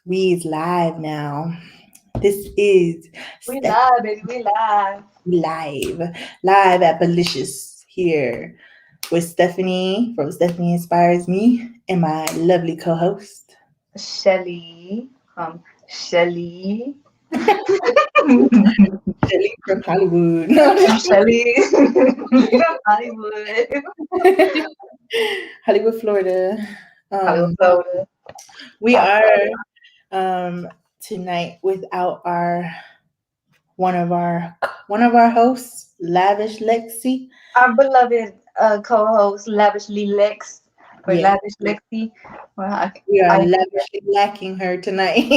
We's live now. This is We Steph live, baby. We live. live, live at Bullishious here with Stephanie from Stephanie Inspires Me and my lovely co-host. Shelly. Shelly. Shelly from Hollywood. No, Shelly. Hollywood. Hollywood, Florida. Hollywood, Um, Florida. we South are Florida. tonight without our one of our hosts, Lavish Lexi. Our beloved co-host, Lavishly Lex. Or Yeah, Lavish Lexi. Well, we are I lavishly lacking her tonight.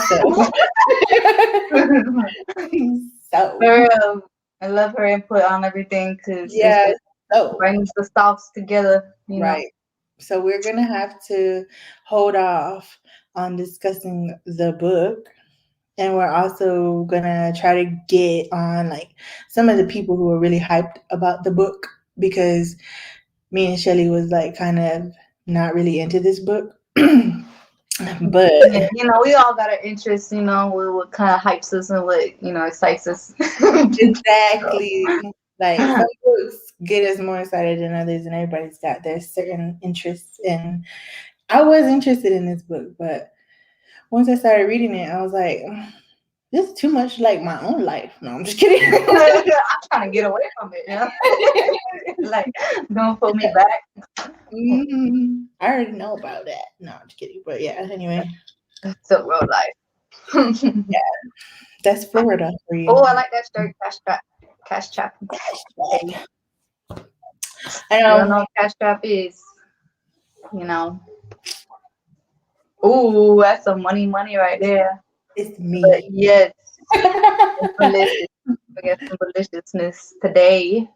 so, so her, I love her input on everything because it's yeah, just so brings the thoughts together. right. So we're gonna have to hold off on discussing the book, and we're also gonna try to get on like some of the people who are really hyped about the book because me and Shelly was like kind of not really into this book. But Yeah, we all got our interests, what kind of hypes us and what, excites us. exactly. Like some books get us more excited than others, and everybody's got their certain interests. And I was interested in this book, but once I started reading it, I was like, this is too much like my own life. No, I'm just kidding. I'm trying to get away from it. Like, don't pull me back. I already know about that. No, I'm just kidding. But yeah, anyway, So real life. yeah, that's Florida for you. Oh, I like that shirt. Cash trap. Cash trap. Hey, I you don't know know what cash trap is, you know. Ooh, that's some money right there. it's But me. yes, it's delicious. We get some deliciousness today.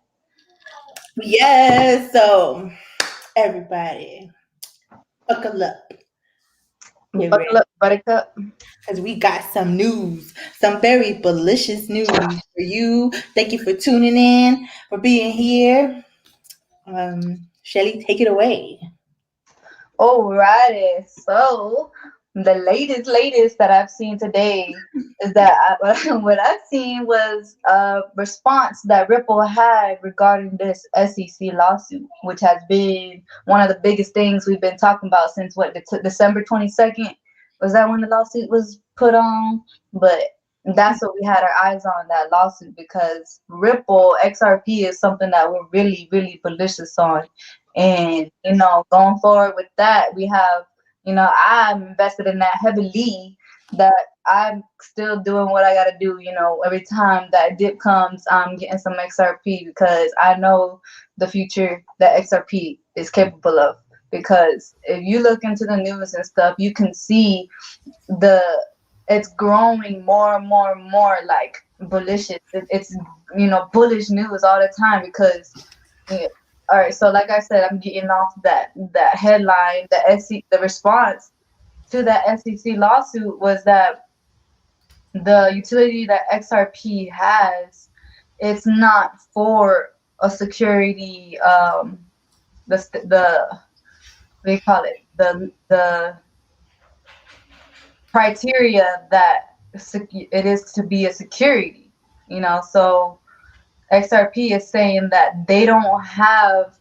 Yes, so everybody, buckle up. Get ready. Buckle up, buttercup. Because we got some news, some very delicious news for you. Thank you for tuning in, for being here. Shelly, take it away. Alrighty, so the latest that I've seen today is that what I've seen was a response that Ripple had regarding this SEC lawsuit, which has been one of the biggest things we've been talking about since December 22nd was that when the lawsuit was put on, but that's what we had our eyes on, that lawsuit, because Ripple XRP is something that we're really really malicious on. And going forward with that, we have, I'm invested in that heavily. That I'm still doing what I gotta do. Every time that dip comes, I'm getting some XRP because I know the future that XRP is capable of. Because if you look into the news and stuff, you can see the it's growing more and more and more like bullish. It's bullish news all the time because yeah. All right, so like I said, I'm getting off that headline. The response to that SEC lawsuit was that the utility that XRP has, it's not for a security. The what do you call it? The criteria that it is to be a security. So XRP is saying that they don't have,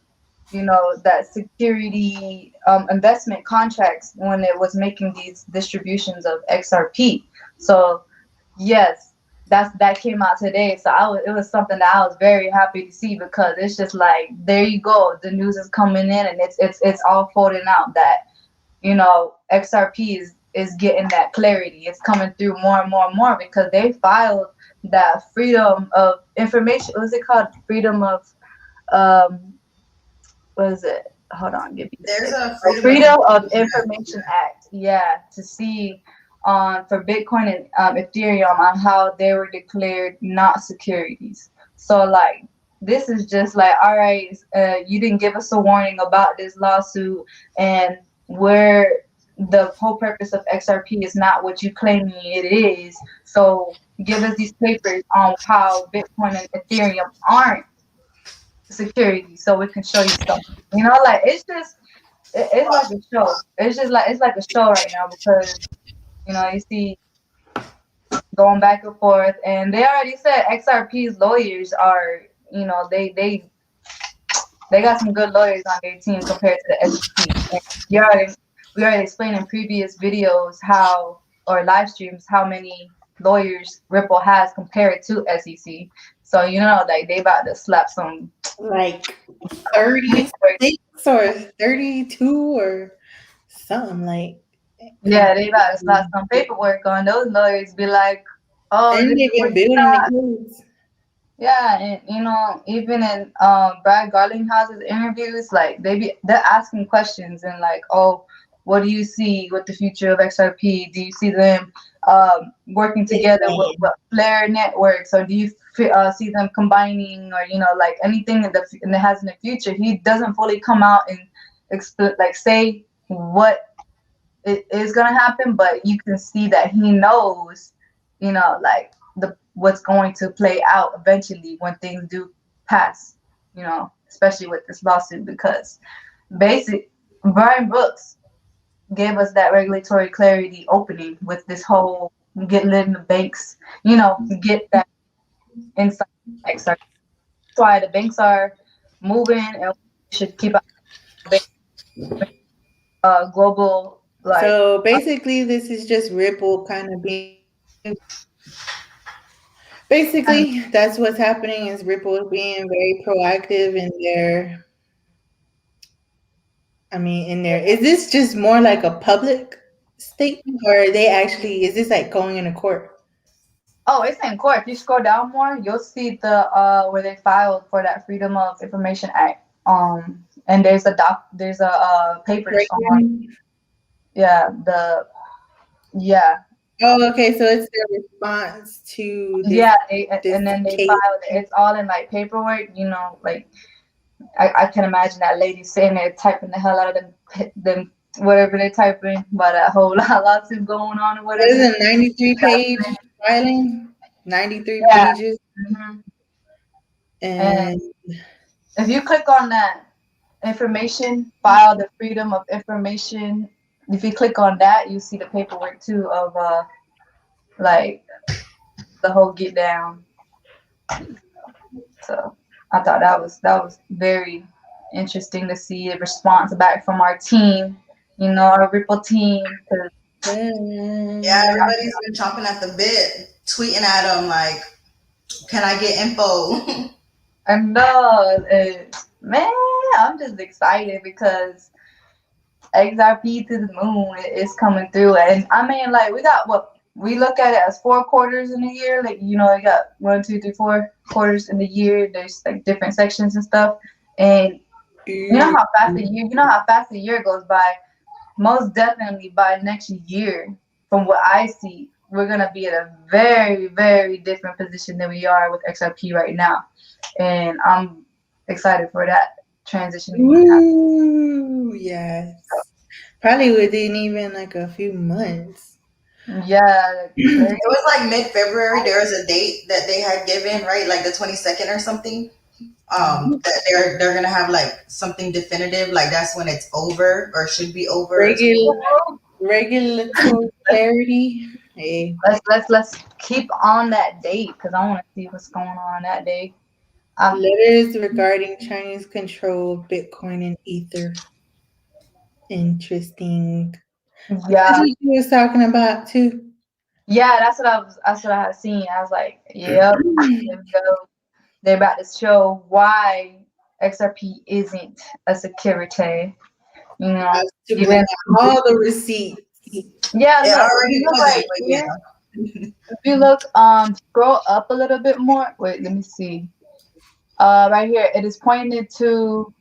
that security investment contracts when it was making these distributions of XRP. So yes, that came out today. So it was something that I was very happy to see because it's just like there you go, the news is coming in and it's all folding out that XRP is getting that clarity. It's coming through more and more and more because they filed that freedom of information. What is it called? Freedom of um, what is it? Hold on, give me a There's second. a Oh, Freedom of Freedom of Information Act. Information Act. Yeah, to see on for Bitcoin and Ethereum on how they were declared not securities. So like this is just like, all right, you didn't give us a warning about this lawsuit, and where the whole purpose of XRP is not what you claiming it is. So give us these papers on how Bitcoin and Ethereum aren't security so we can show you something. Like it's just it's like a show. It's just like it's like a show right now because You see going back and forth, and they already said XRP's lawyers are, they got some good lawyers on their team compared to the SEC. And we already explained in previous videos how, or live streams, how many lawyers Ripple has compared to SEC. So like they about to slap some like paperwork. 36 or 32 or something like Yeah, they about to slap some paperwork on those lawyers. Be like, oh, and this is they've what been you building the got. case. Yeah, and even in Brad Garlinghouse's interviews, like they're asking questions and like, oh, what do you see with the future of XRP? Do you see them working Big together with man. Flare networks, or do you see them combining, or like anything that has in the future? He doesn't fully come out and like say what it is gonna happen, but you can see that he knows, like the what's going to play out eventually when things do pass, especially with this lawsuit because basic Brian Brooks gave us that regulatory clarity opening with this whole get rid of the banks, get that inside XR. That's why the banks are moving and we should keep our bank global like So basically, this is just Ripple kind of being proactive. Basically, that's what's happening is Ripple is being very proactive in their, I mean, in their, is this just more like a public statement or are they actually, is this like going into court? Oh, it's in court. If you scroll down more, you'll see the where they filed for that Freedom of Information Act. And there's a papers on, Breaking. yeah, yeah, Oh, okay. So it's their response to yeah, this and then they case. filed it. It's all in like paperwork, like I can imagine that lady sitting there typing the hell out of them whatever they're typing, but a whole lot of lawsuit going on or What is whatever. a 93 page filing? 93 Yeah. pages. hmm And And if you click on that information file, the freedom of information, if you click on that, you see the paperwork too of like the whole get down. So I thought that was very interesting to see a response back from our team, our Ripple team. 'Cause Yeah, then, everybody's been chomping at the bit, tweeting at him like, "Can I get info?" I know, man, I'm just excited because XRP to the moon is coming through, and I mean, like we got what we look at it as 4 quarters in a year. Like we got 1, 2, 3, 4 quarters in the year. There's like different sections and stuff, and you know how fast the year goes by. Most definitely by next year, from what I see, we're gonna be at a very, very different position than we are with XRP right now, and I'm excited for that transition to even happen. woo, yes. Probably within even like a few months. Yeah, It was like mid-February. There was a date that they had given, right? Like the 22nd or something. That they're gonna have like something definitive, like that's when it's over or should be over or something. Regular regulatory clarity. Hey, let's keep on that date because I want to see what's going on that day. Um, letters regarding Chinese control of Bitcoin and Ether. Interesting. That's yeah, what you was talking about too. yeah, that's what I had seen. I was like, yep, there we go. They're about to show why XRP isn't a security. You I know, have to bring even out all the receipts. yeah. It Look, if you already look right wasn't, but here, yeah. if you look scroll up a little bit more. Wait, let me see. Right here, it is pointed to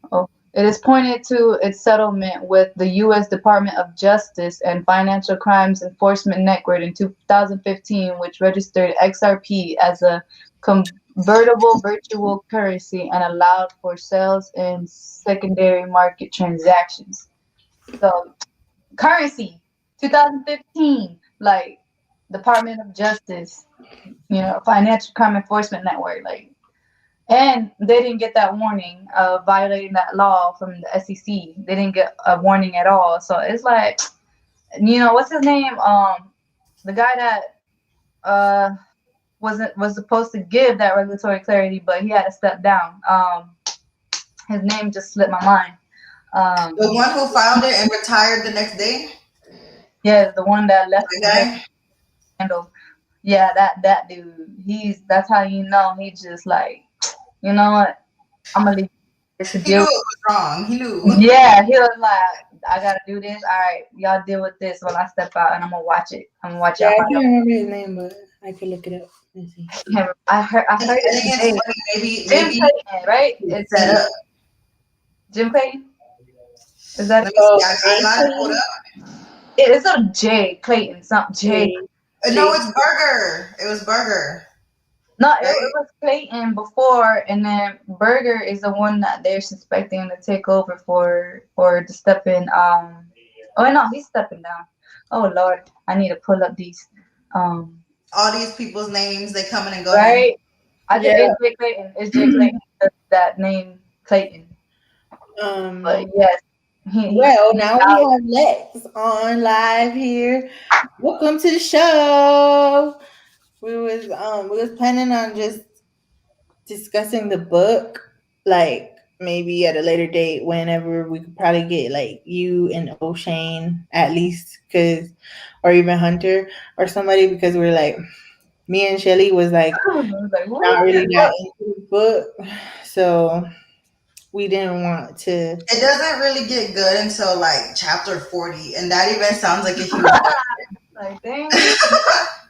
its settlement with the U.S. Department of Justice and Financial Crimes Enforcement Network in 2015, which registered XRP as a convertible virtual currency and allowed for sales in secondary market transactions. So, currency, 2015, like Department of Justice, Financial Crime Enforcement Network, like. And they didn't get that warning of violating that law from the SEC. They didn't get a warning at all. So it's like, what's his name? the guy that uh was supposed to give that regulatory clarity, but he had to step down. His name just slipped my mind. The one who filed it and retired the next day. Yeah, the one that left The the whole guy. handle. Yeah, that dude. That's how you know he just like, you know what? I'm gonna leave it to He knew deal it with. was wrong. He knew. Yeah, he was like, I gotta do this. All right, y'all deal with this while I step out, and I'm gonna watch it. I'm gonna watch Yeah, y'all I fight can't remember his name, but I could look it up. Let's see. him. I heard I it think it's today. funny. Jim Maybe Clayton, right? It's set up. Jim Clayton. Is that Let it? me see. Oh, I Jay got it pulled Clayton. up. It's a J Clayton. Something J. Jay. No, Jay. it's Burger. It was Burger, No, it right? was Clayton before, and then Berger is the one that they're suspecting to take over for to step in. Oh no, he's stepping down. Oh Lord, I need to pull up these. Um, All these people's names, they coming and going. right. I think Yeah. it's Jay Clayton. It's Jay Clayton. That name Clayton. But Um. yes, Well, he's now we out. have Lex on live here. Welcome to the show. We was planning on just discussing the book, like maybe at a later date, whenever we could probably get like you and O'Shane at least, cause or even Hunter or somebody, because we're like me and Shelly was like I was like, not really that what? into the book, so we didn't want to. It doesn't really get good until like chapter 40, and that even sounds like a huge. Like, dang.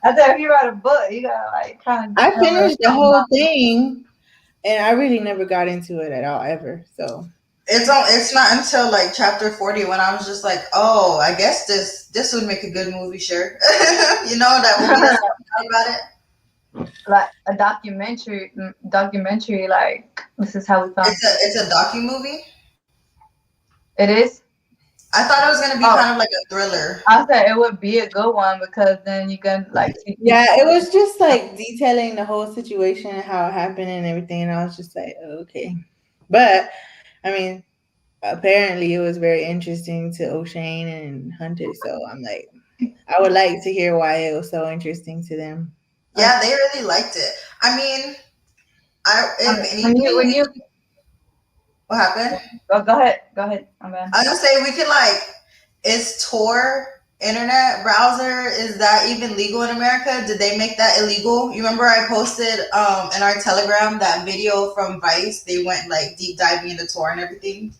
I thought if you write a book, you gotta like kind of I tell us finished the something whole about. thing, and I really never got into it at all ever. So It's not until like chapter 40 when I was just like, oh, I guess this would make a good movie, sure. You know that movie that's coming out about it. Like a documentary. Like this is how we found. It's a docu movie. It is. I thought it was gonna be Oh, kind of like a thriller. I said it would be a good one because then you can like see yeah, people. it was just like detailing the whole situation, how it happened, and everything. And I was just like, oh, okay. But I mean, apparently, it was very interesting to O'Shane and Hunter. So I'm like, I would like to hear why it was so interesting to them. I, Yeah, they really liked it. I mean, I I if mean, anything, when you what happened? go ahead, my man. I was gonna say we could like, is Tor internet browser, is that even legal in America? Did they make that illegal? You remember I posted in our Telegram that video from Vice? They went like deep diving into Tor and everything.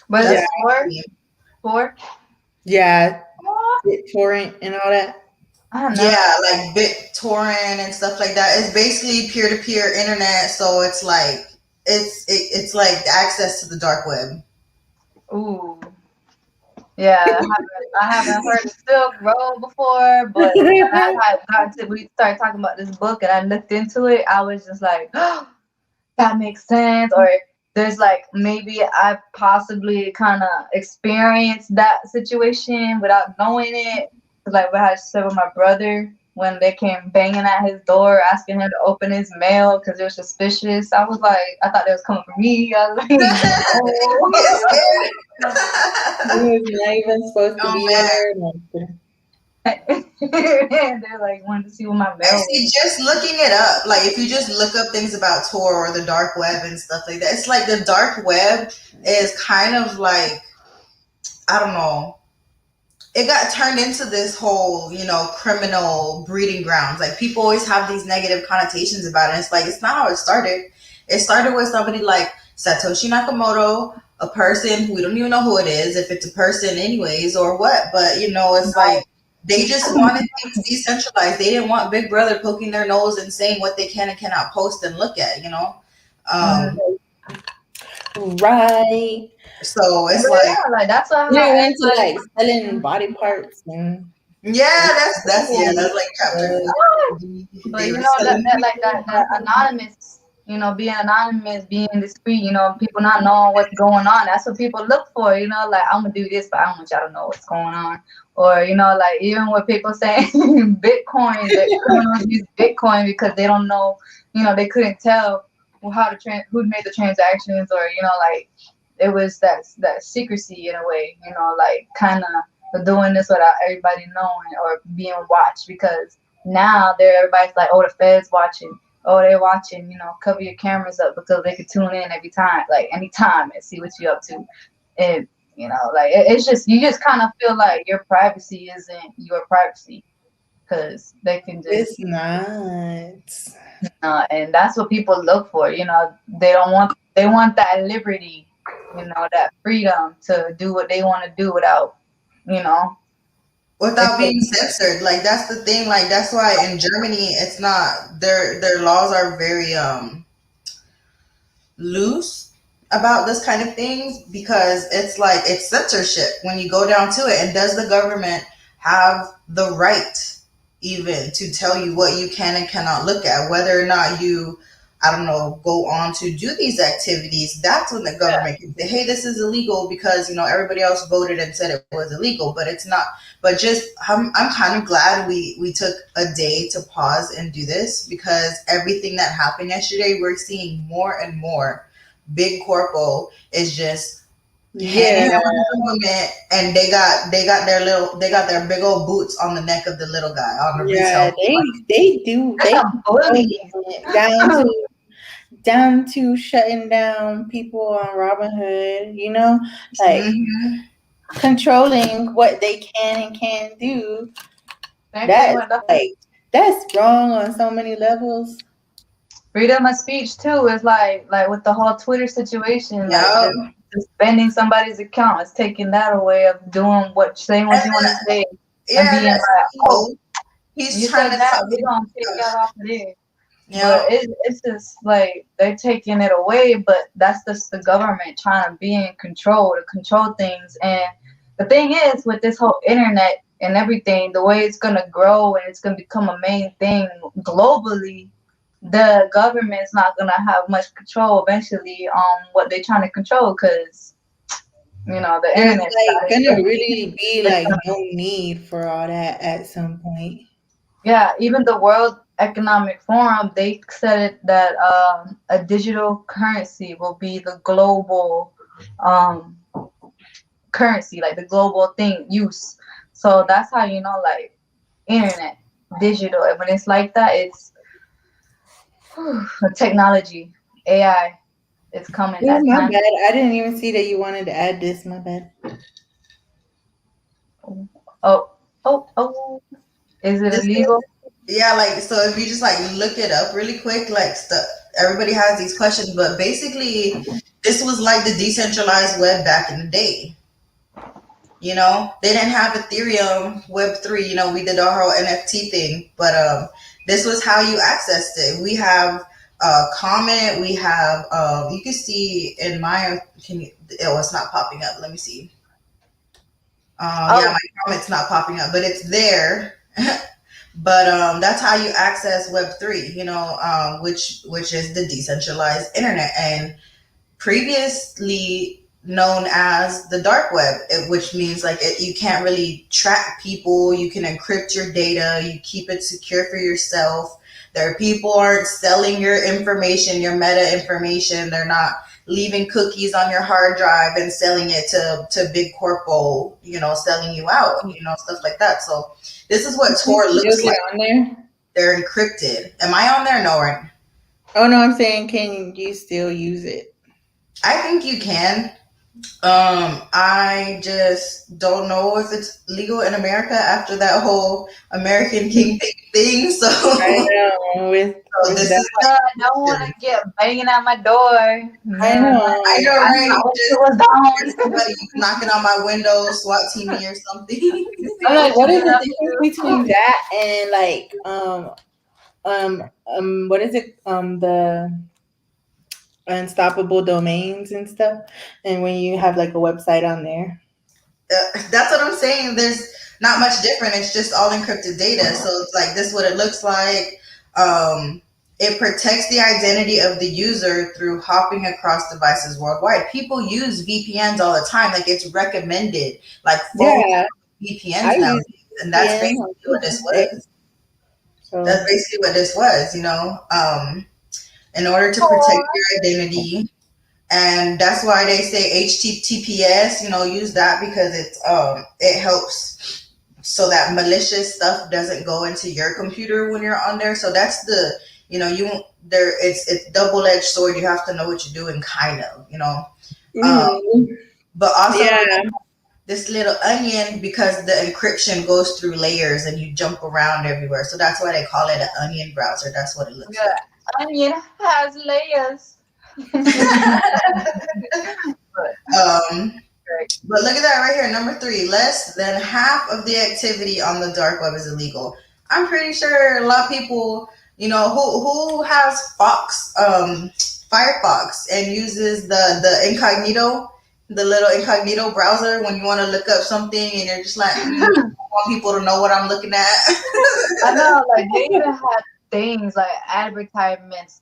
But Yeah, That's it's four. yeah, torrent and all that. I don't know. yeah, like BitTorrent and stuff like that. It's basically peer to peer internet, so it's like it's like access to the dark web. Ooh, yeah, I haven't heard of Silk Road before, but when I got to we started talking about this book and I looked into it, I was just like, oh, that makes sense. Or there's like maybe I possibly kind of experienced that situation without knowing it. Like what I said with my brother when they came banging at his door asking him to open his mail because they were suspicious. I was like, I thought they was coming for me. I was like, Get no. scared. He was not even supposed to Oh be man. there. They're like wanted to see what my I mail see, just looking it up, like if you just look up things about Tor or the dark web and stuff like that, it's like the dark web is kind of like, I don't know, it got turned into this whole, criminal breeding grounds. Like people always have these negative connotations about it. And it's like, it's not how it started. It started with somebody like Satoshi Nakamoto, a person who we don't even know who it is, if it's a person anyways or what. But it's like they just wanted things decentralized. They didn't want Big Brother poking their nose and saying what they can and cannot post and look at. was. Um, Right. so it's But like, yeah, like that's what Yeah, how I went to everybody like selling body parts and yeah, that's like chapter uh, 40. but They you were know selling that like people. that anonymous, being anonymous, being discreet, people not knowing what's going on. That's what people look for, like I'm gonna do this, but I don't want y'all to know what's going on. Or, like even with people saying Bitcoin, that criminals use Bitcoin because they don't know, they couldn't tell how to who made the transactions, or like it was that secrecy in a way, like kind of for doing this without everybody knowing or being watched, because now everybody's like, oh, the Feds watching. Oh, they're watching. Cover your cameras up because they can tune in every time, like anytime, and see what you're up to. And like it's just you just kind of feel like your privacy isn't your privacy because they can It's just not. and that's what people look for. They want that liberty, that freedom to do what they want to do without, you know, without it's a, being censored. Like that's the thing. Like that's why in Germany, it's not their laws are very loose about this kind of things because it's like it's censorship when you go down to it. And does the government have the right even to tell you what you can and cannot look at, whether or not you, I don't know, go on to do these activities? That's when the government can say, hey, this is illegal because everybody else voted and said it was illegal, but it's not. But just I'm kind of glad we took a day to pause and do this because everything that happened yesterday, we're seeing more and more big corpo is just Yeah, hanging out with the government, and they got their big old boots on the neck of the little guy on the yeah, retail. they do it's they a bully. down to shutting down people on Robinhood, like Hmm. controlling what they can and can't do. Same thing That's with the like that's wrong on so many levels. freedom of speech too. Is like with the whole Twitter situation, like just Yeah. suspending somebody's account is taking that away of doing saying what And you want to say and yeah, being that like, oh, CEO, he's you trying said to that, tell we're me, gonna take that off of there. But yeah, it's just like they're taking it away, but that's just the government trying to be in control to control things. And the thing is, with this whole internet and everything, the way it's gonna grow and it's gonna become a main thing globally, the government's not gonna have much control eventually on what they're trying to control because the There's internet like started gonna taking. really be It's like no need for all that at some point. Yeah, even the World Economic Forum, they said that a digital currency will be the global um, currency, like the global thing use. So that's how like internet, digital. And when it's like that, it's technology, AI. It's coming. Oh That my time. bad. I didn't even see that you wanted to add this. My bad. Oh, oh. Is it this illegal? yeah, like so if you just like look it up really quick, like stuff, everybody has these questions, but basically this was like the decentralized web back in the day. They didn't have Ethereum, Web3. We did our whole NFT thing, but this was how you accessed it. We have comment. We have you can see in my. Can you? Oh, it's not popping up. Let me see. Yeah, Oh, my comment's not popping up, but it's there. But that's how you access Web3. Which is the decentralized internet, and previously known as the dark web, which means like you can't really track people. You can encrypt your data. You keep it secure for yourself. There are people aren't selling your information, your meta information. They're not leaving cookies on your hard drive and selling it to big corpo, selling you out, stuff like that. So this is what You Tor still looks get like. on there? They're encrypted. Am I on there? No, right? Oh no, I'm saying, can you still use it? I think you can. I just don't know if it's legal in America after that whole American King thing. So, I so know with this that. is no, I don't want to get banging at my door. I No, I know. know, I right? thought Just it was on. somebody knocking on my window, SWAT teaming or something. You I'm see like, what you what is been the up difference to? between that and like what is it the unstoppable domains and stuff, and when you have like a website on there. That's what I'm saying. There's not much different. It's just all encrypted data. So it's like this: what it looks like. Um, it protects the identity of the user through hopping across devices worldwide. People use VPNs all the time. Like it's recommended, like full Yeah, I VPNs use nowadays, and that's VPN basically what this day, was. That's so basically what this was. In order to protect Oh, your identity and that's why they say HTTPS. Use that because it helps so that malicious stuff doesn't go into your computer when you're on there. So that's you there. It's double edged sword. You have to know what you're doing, kind of. Um, Mm, but also yeah. this little onion because the encryption goes through layers and you jump around everywhere. So that's why they call it an onion browser. That's what it looks Yeah, like. onion has layers. But, Um, right. but look at that right here. Number three, less than half of the activity on the dark web is illegal. I'm pretty sure a lot of people, who has Firefox and uses the incognito, the little incognito browser when you want to look up something and you're just like, I want people to know what I'm looking at. I know, like they even had things like advertisements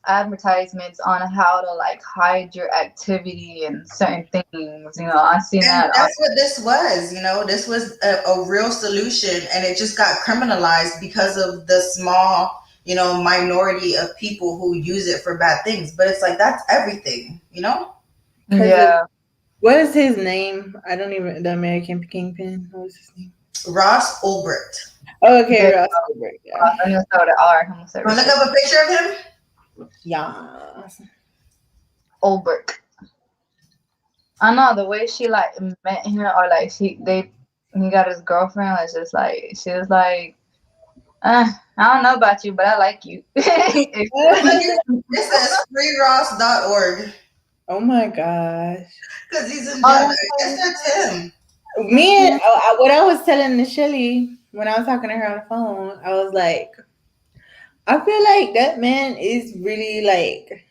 on how to like hide your activity and certain things. I seen And that on. that's what this was. This was a real solution, and it just got criminalized because of the small, minority of people who use it for bad things. But it's like that's everything. Because of Yeah, what is his name? I don't even the American Kingpin. What was his name? Ross Ulbricht. Oh, okay, the Ross Ulbricht. Yeah. I'm gonna start with R. I'm gonna start Want with to look up a picture of him? Yeah. Olberg. I know the way she like met him, or like he got his girlfriend. Was just like she was like, I don't know about you, but I like you. Well, look, it says freeross.org Oh my gosh. because he's in jail. Oh, I guess that's him. Me and what I was telling Shelly when I was talking to her on the phone, I was like, I feel like that man is really like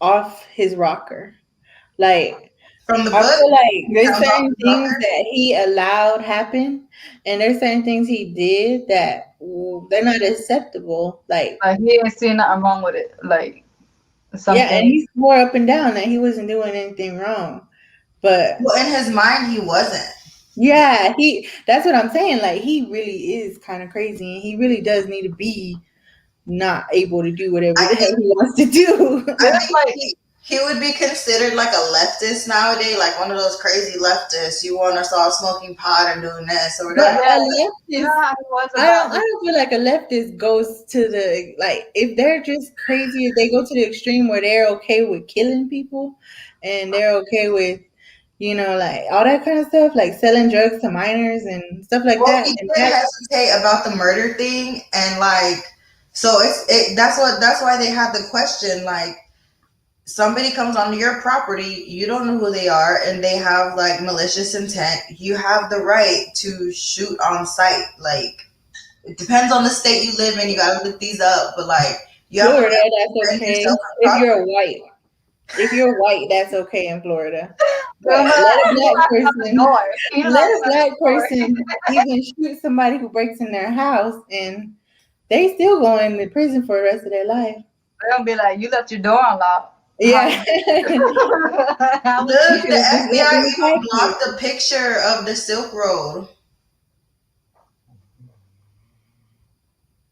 off his rocker. Like From the I book, feel like there's sounds off certain the things rocker. that he allowed happen, and there's certain things he did that they're not acceptable. Like he ain't seen nothing wrong with it. Like yeah, and something. he swore up and down that he wasn't doing anything wrong. But Well, in his mind, he wasn't. yeah, that's what I'm saying. Like he really is kind of crazy and he really does need to be not able to do whatever I the hell think he wants to do. I It's think like he would be considered like a leftist nowadays, like one of those crazy leftists. You want us all smoking pot and doing this or But that. yeah, a you know leftist, how he was I don't about I his. don't feel like a leftist goes to the like if they're just crazy, if they go to the extreme where they're okay with killing people and they're okay with like all that kind of stuff, like selling drugs to minors and stuff like Well, that. he And did that hesitate about the murder thing, and like, so that's why they had the question like. Somebody comes onto your property, you don't know who they are, and they have like malicious intent. You have the right to shoot on site. Like, it depends on the state you live in. You gotta look these up, but like, you have the right Florida, to that's defend okay. yourself and If property. you're white. If you're white, that's okay in Florida. But Remember let that? a He black knocking on the person door. He let a knocking on black the door. person even shoot somebody who breaks in their house and they still going to prison for the rest of their life. They're gonna be like, you left your door unlocked. How Yeah. would how would You Look, should the have just let FBI them attack even you. blocked a picture of the Silk Road.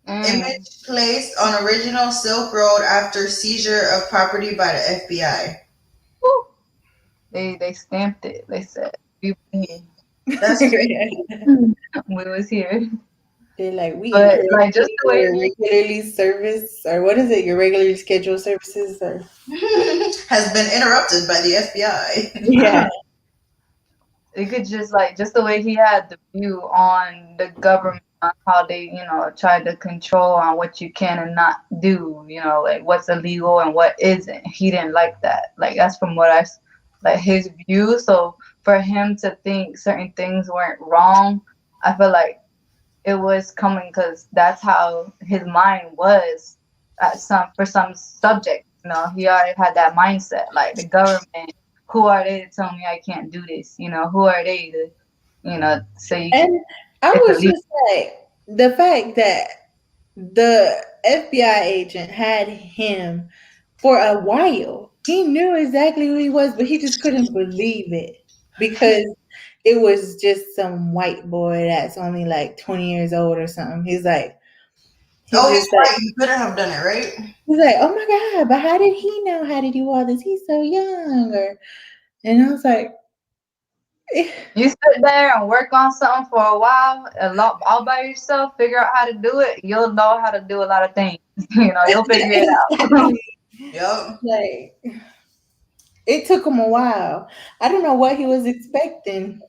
mm, Image placed on original Silk Road after seizure of property by the FBI. whew. They stamped it. They said we were here. That's crazy. We was here. They're like, we But like just interrupted the way your regularly service or what is it, your regularly scheduled services or Has been interrupted by the FBI. yeah. it could just the way he had the view on the government on how they tried to control on what you can and not do, like what's illegal and what isn't. He didn't like that. Like that's from what like his view. So for him to think certain things weren't wrong, I feel like it was coming because that's how his mind was at some subject. He already had that mindset. Like the government, who are they to tell me I can't do this? Who are they to, say you can, And I it's was illegal? just like the fact that the FBI agent had him for a while. He knew exactly who he was, but he just couldn't believe it because it was just some white boy that's only like 20 years old or something. He's Oh, he's just like, right. You couldn't have done it, right? he's like, oh my God, but how did he know how to do all this? He's so young. And I was like, eh, You sit there and work on something for a while, a lot all by yourself, figure out how to do it, you'll know how to do a lot of things. You'll figure it out. exactly. Yep. Like, it took him a while. I don't know what he was expecting.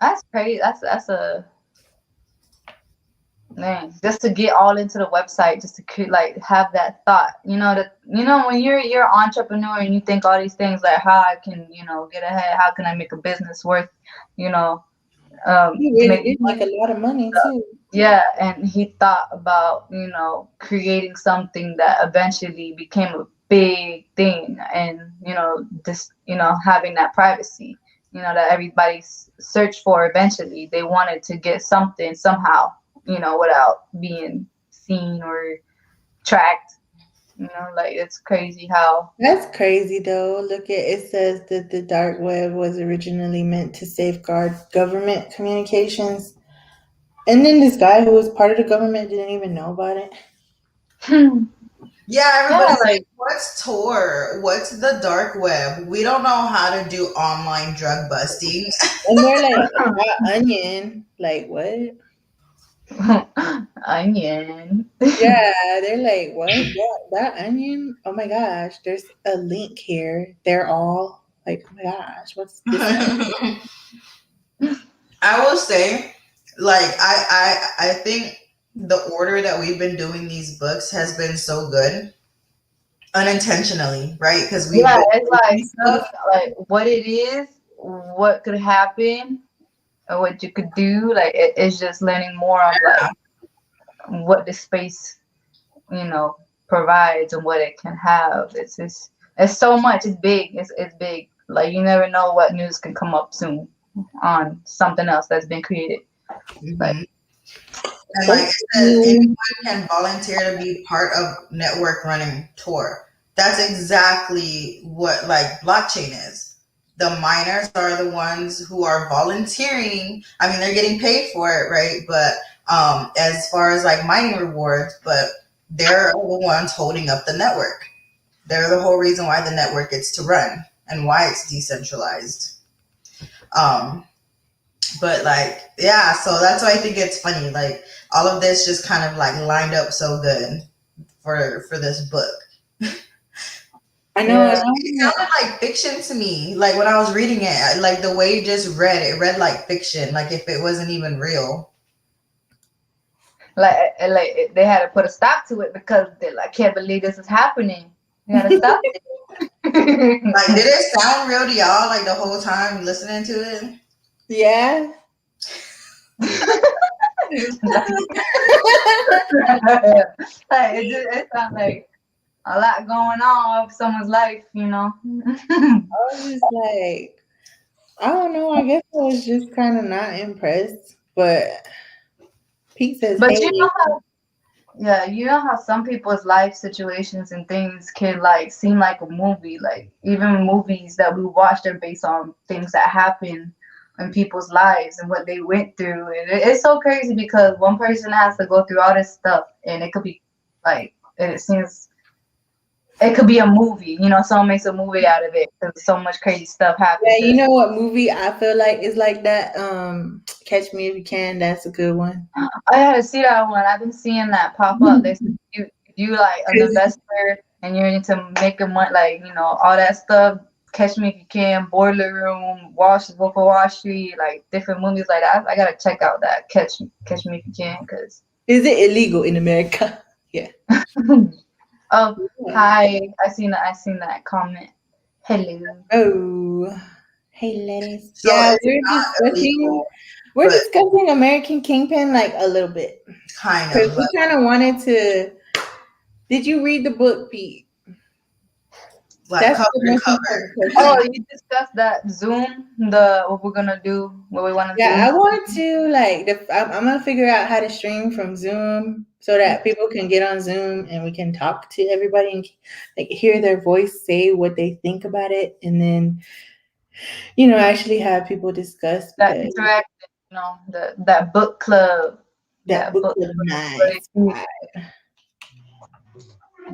That's crazy. That's a man. Just to get all into the website, just to like have that thought. That when you're an entrepreneur and you think all these things like how I can get ahead, how can I make a business worth you know He to really make did make money. a lot of money too. Yeah, and he thought about, creating something that eventually became a big thing and, just, having that privacy, that everybody searched for eventually. They wanted to get something somehow, without being seen or tracked. Like it's crazy how. That's crazy though. Look at it says that the dark web was originally meant to safeguard government communications. And then this guy who was part of the government didn't even know about it. Yeah, Yeah, everybody's like, like what's Tor? What's the dark web? We don't know how to do online drug busting. And they're like, that onion. Like, what? onion. Yeah, they're like, what? That onion? Oh my gosh, there's a link here. They're all like, oh my gosh, what's this? I will say, like, I think the order that we've been doing these books has been so good unintentionally, right? Because we've Yeah, been it's like doing seeing stuff. like what it is, what could happen, or what you could do. Like it's just learning more of like what the space, you know, provides and what it can have. It's so much. It's big. It's big. Like you never know what news can come up soon on something else that's been created. Like Mhm. And like So it says, cool. anyone can volunteer to be part of network running Tor. That's exactly what like blockchain is. The miners are the ones who are volunteering. I mean, they're getting paid for it, right? But as far as like mining rewards, but they're the ones holding up the network. They're the whole reason why the network gets to run and why it's decentralized. Um, but like, yeah, so that's why I think it's funny. Like all of this just kind of like lined up so good for this book. I know, and yeah, I It want sounded like fiction to me. Like when I was reading it, like the way it just read, it read like fiction, like if it wasn't even real. they had to put a stop to it because they like can't believe this is happening. You gotta stop it. Like, did it sound real to y'all like the whole time listening to it? yeah. Like it sounds like a lot going on of someone's life. I was just like, I don't know. I guess I was just kind of not impressed. But Pete says, But hey, yeah, you know how some people's life situations and things can like seem like a movie. Like even movies that we watched are based on things that happen in people's lives and what they went through. And it's so crazy because one person has to go through all this stuff, and it could be like it seems it could be a movie. Someone makes a movie out of it because so much crazy stuff yeah, happens. you know what movie I feel like is like that? Catch Me If You Can. That's a good one. I had to see that one. I've been seeing that pop up. They said you like an 'Cause investor and you're into making money, like all that stuff. Catch Me If You Can, Boiler Room, Wolf of Wall Street, like different movies like that. I gotta check out that Catch Me If You Can, because. is it illegal in America? Yeah. Oh, Yeah. hi! I seen that comment. Hello. Oh, hey, ladies. So Yeah, it's not illegal, we're but discussing American Kingpin like a little bit kind because of we like kind of wanted to. Did you read the book, Pete? That's cover the to most important cover. Oh, question. you discussed that Zoom, the what we're gonna do, what we want to Yeah, do. I want to like. I'm gonna figure out how to stream from Zoom so that people can get on Zoom and we can talk to everybody and like hear their voice say what they think about it, and then actually have people discuss That because interactive, that book club. That That book book was for the nice. youth.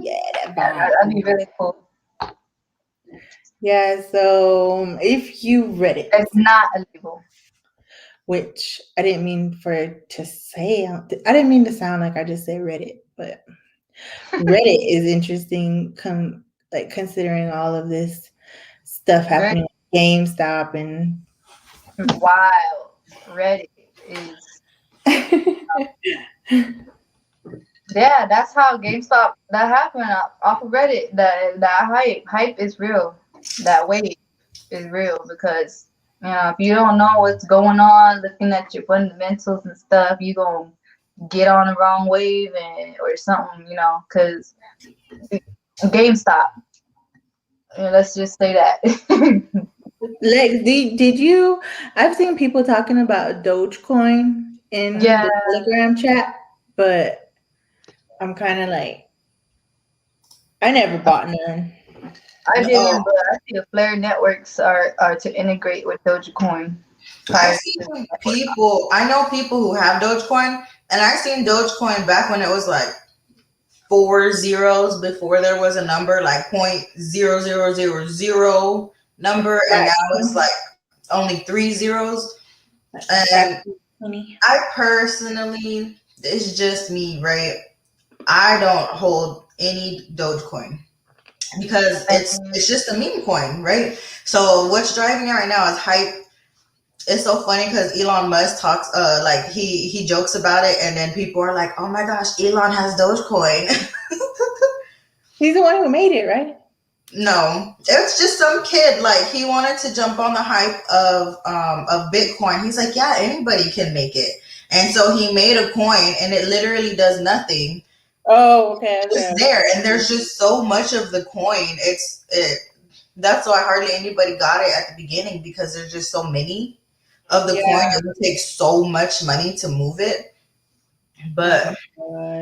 Yeah, that That'd vibe. be really cool. Yeah, so if you read it, It's not illegal. which I didn't mean for it to say, I didn't mean to sound like I just said Reddit, but Reddit is interesting. Like considering all of this stuff Reddit happening at GameStop and is wild. Reddit is yeah. That's how GameStop that happened off of Reddit. That hype is real. That wave is real because if you don't know what's going on, looking at your fundamentals and stuff, you gonna get on the wrong wave or something. Because GameStop. Let's just say that. Lex, did you? I've seen people talking about Dogecoin in Yeah, the Telegram chat, but I'm kind of like, I never bought none. I No, didn't, but I see the Flare networks are to integrate with Dogecoin. I Prior to this seen network. people. I know people who have Dogecoin, and I seen Dogecoin back when it was like 4 zeros before there was a number like 0.0000 number, and Crack, now it's like only 3 zeros. And crack, honey. I personally, it's just me, right? I don't hold any Dogecoin because it's just a meme coin, right? So what's driving it right now is hype. It's so funny because Elon Musk talks, like he jokes about it, and then people are like, "Oh my gosh, Elon has Dogecoin." He's the one who made it, right? No, it's just some kid. Like he wanted to jump on the hype of Bitcoin. He's like, yeah, anybody can make it, and so he made a coin, and it literally does nothing. Oh, okay, Just okay. there, and there's just so much of the coin. That's why hardly anybody got it at the beginning because there's just so many of the coin. Yeah. It would take so much money to move it, Oh but my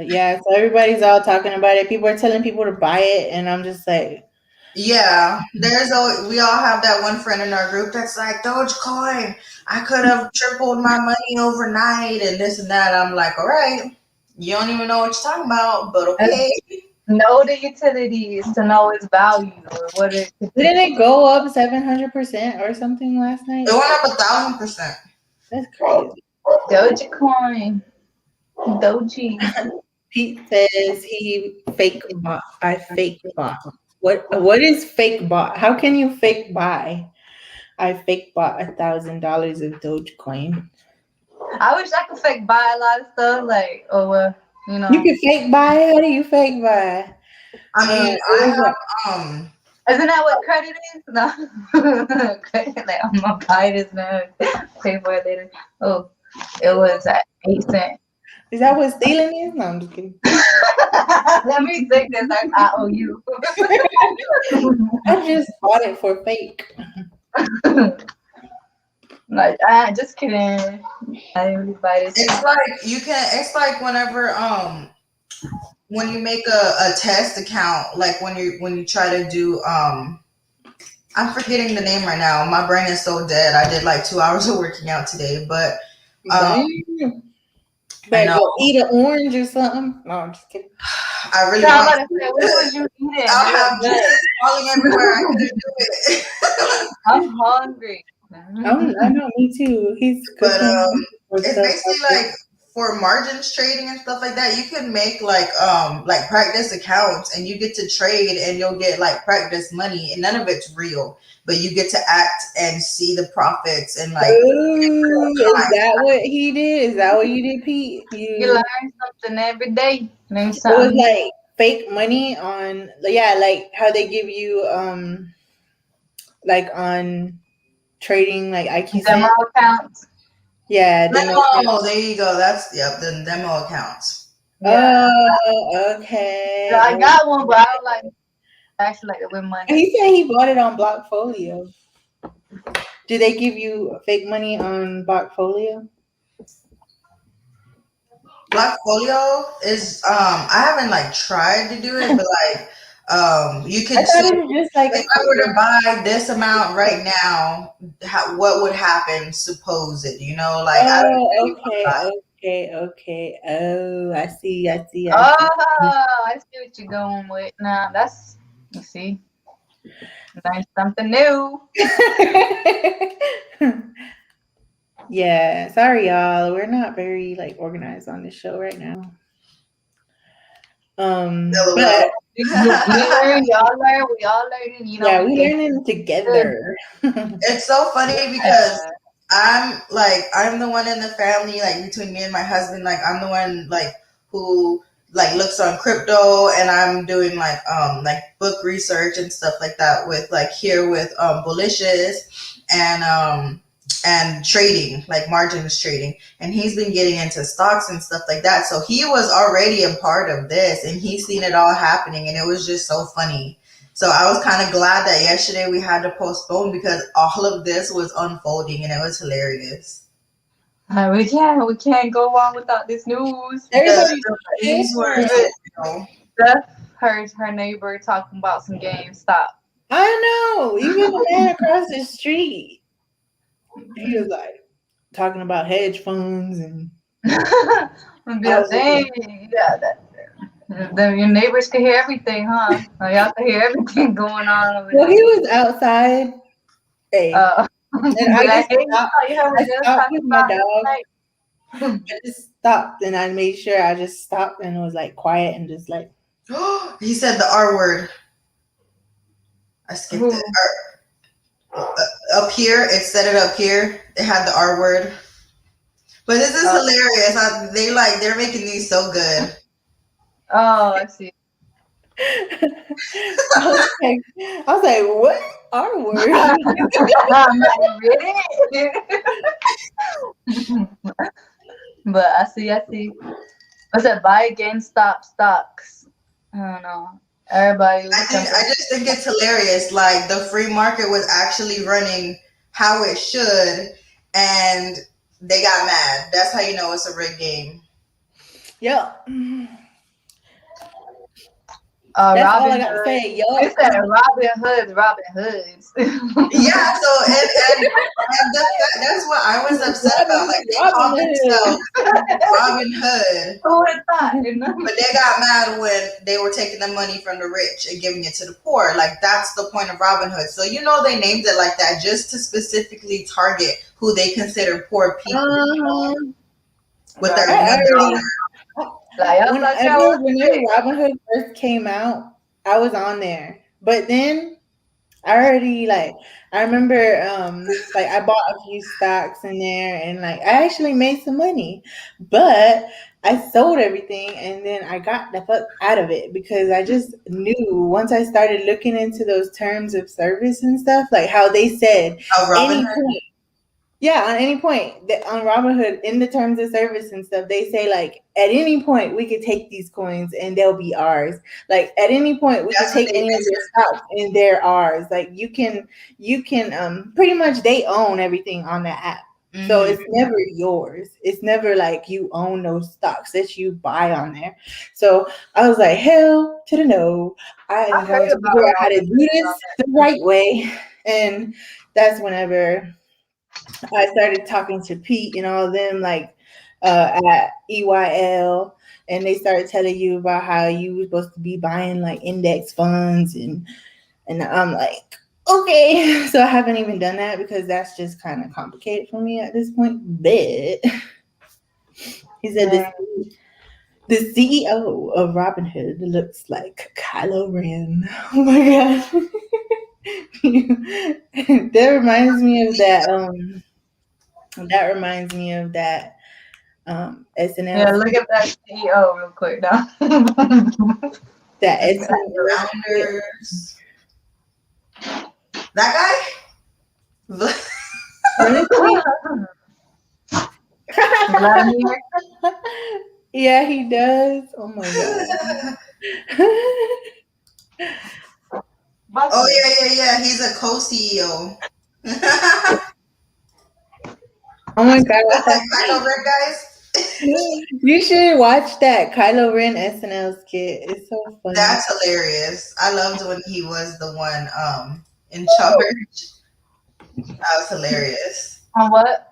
God. Yeah, so everybody's all talking about it. People are telling people to buy it, and I'm just like, yeah, we all have that one friend in our group that's like Dogecoin. I could have tripled my money overnight and this and that. I'm like, all right, you don't even know what you're talking about, but okay. Know the utilities to know its value or what it could do. didn't it go up 700% or something last It night? went up 1,000%. That's crazy. Dogecoin. Doji. Pete says he fake bought. I fake bought. What is fake bought? How can you fake buy? I fake bought $1,000 of Dogecoin. I wish I could fake buy a lot of stuff like You can fake buy. How do you fake buy? I mean, It I was like, have isn't that what credit is? No. Credit, like I'm gonna buy this now, pay for it later. Oh, it was at 8 cents. is that what stealing is? No, I'm just kidding. Let me take this. I owe you. I just bought it for fake. Like, I just kidding. I didn't really buy this. it's like you can. It's like whenever when you make a test account, like when you try to do I'm forgetting the name right now. My brain is so dead. I did like 2 hours of working out today, but um, Damn. I Better know go eat an orange or something. No, I'm just kidding. I really So I'm want about to say, what was you eating? I'll It have was good. juices falling everywhere. I couldn't do it. I'm hungry. I know, me too. He's But cooking for it's stuff out basically there. like for margins trading and stuff like that. You can make like practice accounts, and you get to trade, and you'll get like practice money, and none of it's real, but you get to act and see the profits and like Ooh, is that what he did? Is that what you did, Pete? You learn something every day. Learn It was something new. like fake money on, yeah, like how they give you like on trading like IQ Demo cent. accounts. Yeah, demo. Oh, there you go. That's yep. The demo accounts. Yeah. Oh, okay. I got one, but I don't like actually like to win money. He said he bought it on Blockfolio. Do they give you fake money on Blockfolio? Blockfolio is I haven't like tried to do it, but like you I could thought see it was just like if I were to buy this amount right now, what would happen? Supposed, like I don't oh, know. okay, Okay, okay. Oh, I see, I see, I see. Oh, I see what you're going with. Now that's you see, learn something new. Yeah, sorry y'all. We're not very like organized on this show right now. LOL. But You learn, y'all learn, we all learning. You know, yeah, we we get learning good. together. It's so funny because I'm the one in the family, like between me and my husband, like I'm the one like who like looks on crypto, and I'm doing like book research and stuff like that with like here with Bullishious and trading, like margins trading. And he's been getting into stocks and stuff like that. So he was already a part of this, and he's seen it all happening, and it was just so funny. So I was kind of glad that yesterday we had to postpone because all of this was unfolding and it was hilarious. We can't go on without this news. Everybody's The memes were different. so Good. real. Steph heard her neighbor talking about some GameStop. I know. Even the man across the street, he was like talking about hedge funds, and And be I like, was just dang, like, yeah, then your neighbors can hear everything, huh? Like, y'all can hear everything going on over well, there. he was outside. Hey, and Be I like, just hey, stopped. you heard what I they was stopped talking with my about dog. last night? I just stopped, and I made sure I just stopped and was like quiet and just like, He said the R word. I skipped it. Who? Up here, it said it up here. It had the R word. But this is Uh, hilarious. They're making these so good. oh, I see. I was like, what R word? I'm like, really? But I see. I said buy GameStop stocks. I don't know. Everybody was I jumping. just think it's hilarious. Like the free market was actually running how it should, and they got mad. That's how you know it's a rigged game. Yeah, that's all I Robin got to Hood. say. They Yup. said Robin Hoods. Yeah, so and that's what I was upset about. Robin, Like they Robin called Hood. themselves Robin Hood, Who would have thought? You know? but they got mad when they were taking the money from the rich and giving it to the poor. Like that's the point of Robin Hood. So you know they named it like that just to specifically target who they consider poor people Uh-huh. with their Right. I $1. already Like y'all thought y'all was whenever sick. Robin Hood first came out, I was on there. But then I already like I remember like I bought a few stocks in there, and like I actually made some money. But I sold everything, and then I got the fuck out of it because I just knew once I started looking into those terms of service and stuff, like how they said Of Robin any Hood. point, yeah, on any point on Robinhood in the terms of service and stuff, they say like at any point we could take these coins and they'll be ours. Like at any point we could That's what take they any of basically. your stocks and they're ours. Like you can pretty much they own everything on that app. So Hmm. it's never yours. It's never like you own those stocks that you buy on there. So I was like, hell to the no. I I am heard going to about figure out how to Robin do Hood this on the right way. And that's whenever I started talking to Pete and all of them, like at EYL, and they started telling you about how you were supposed to be buying like index funds, and I'm like, okay, so I haven't even done that because that's just kind of complicated for me at this point. But he said there. the CEO of Robinhood looks like Kylo Ren. Oh my god, that reminds me of that. That reminds me of that SNL Yeah, look skit. at that CEO real quick now. That Look at SNL skit. Founders. That guy. Honestly, Vladimir. yeah, he does. Oh my god. Oh Bucky. yeah. He's a co-CEO. Just Oh my like god. Kylo Ren, guys. You should watch that Kylo Ren SNL skit. It's so funny. That's hilarious. I loved when he was the one in charge. That was hilarious. On what?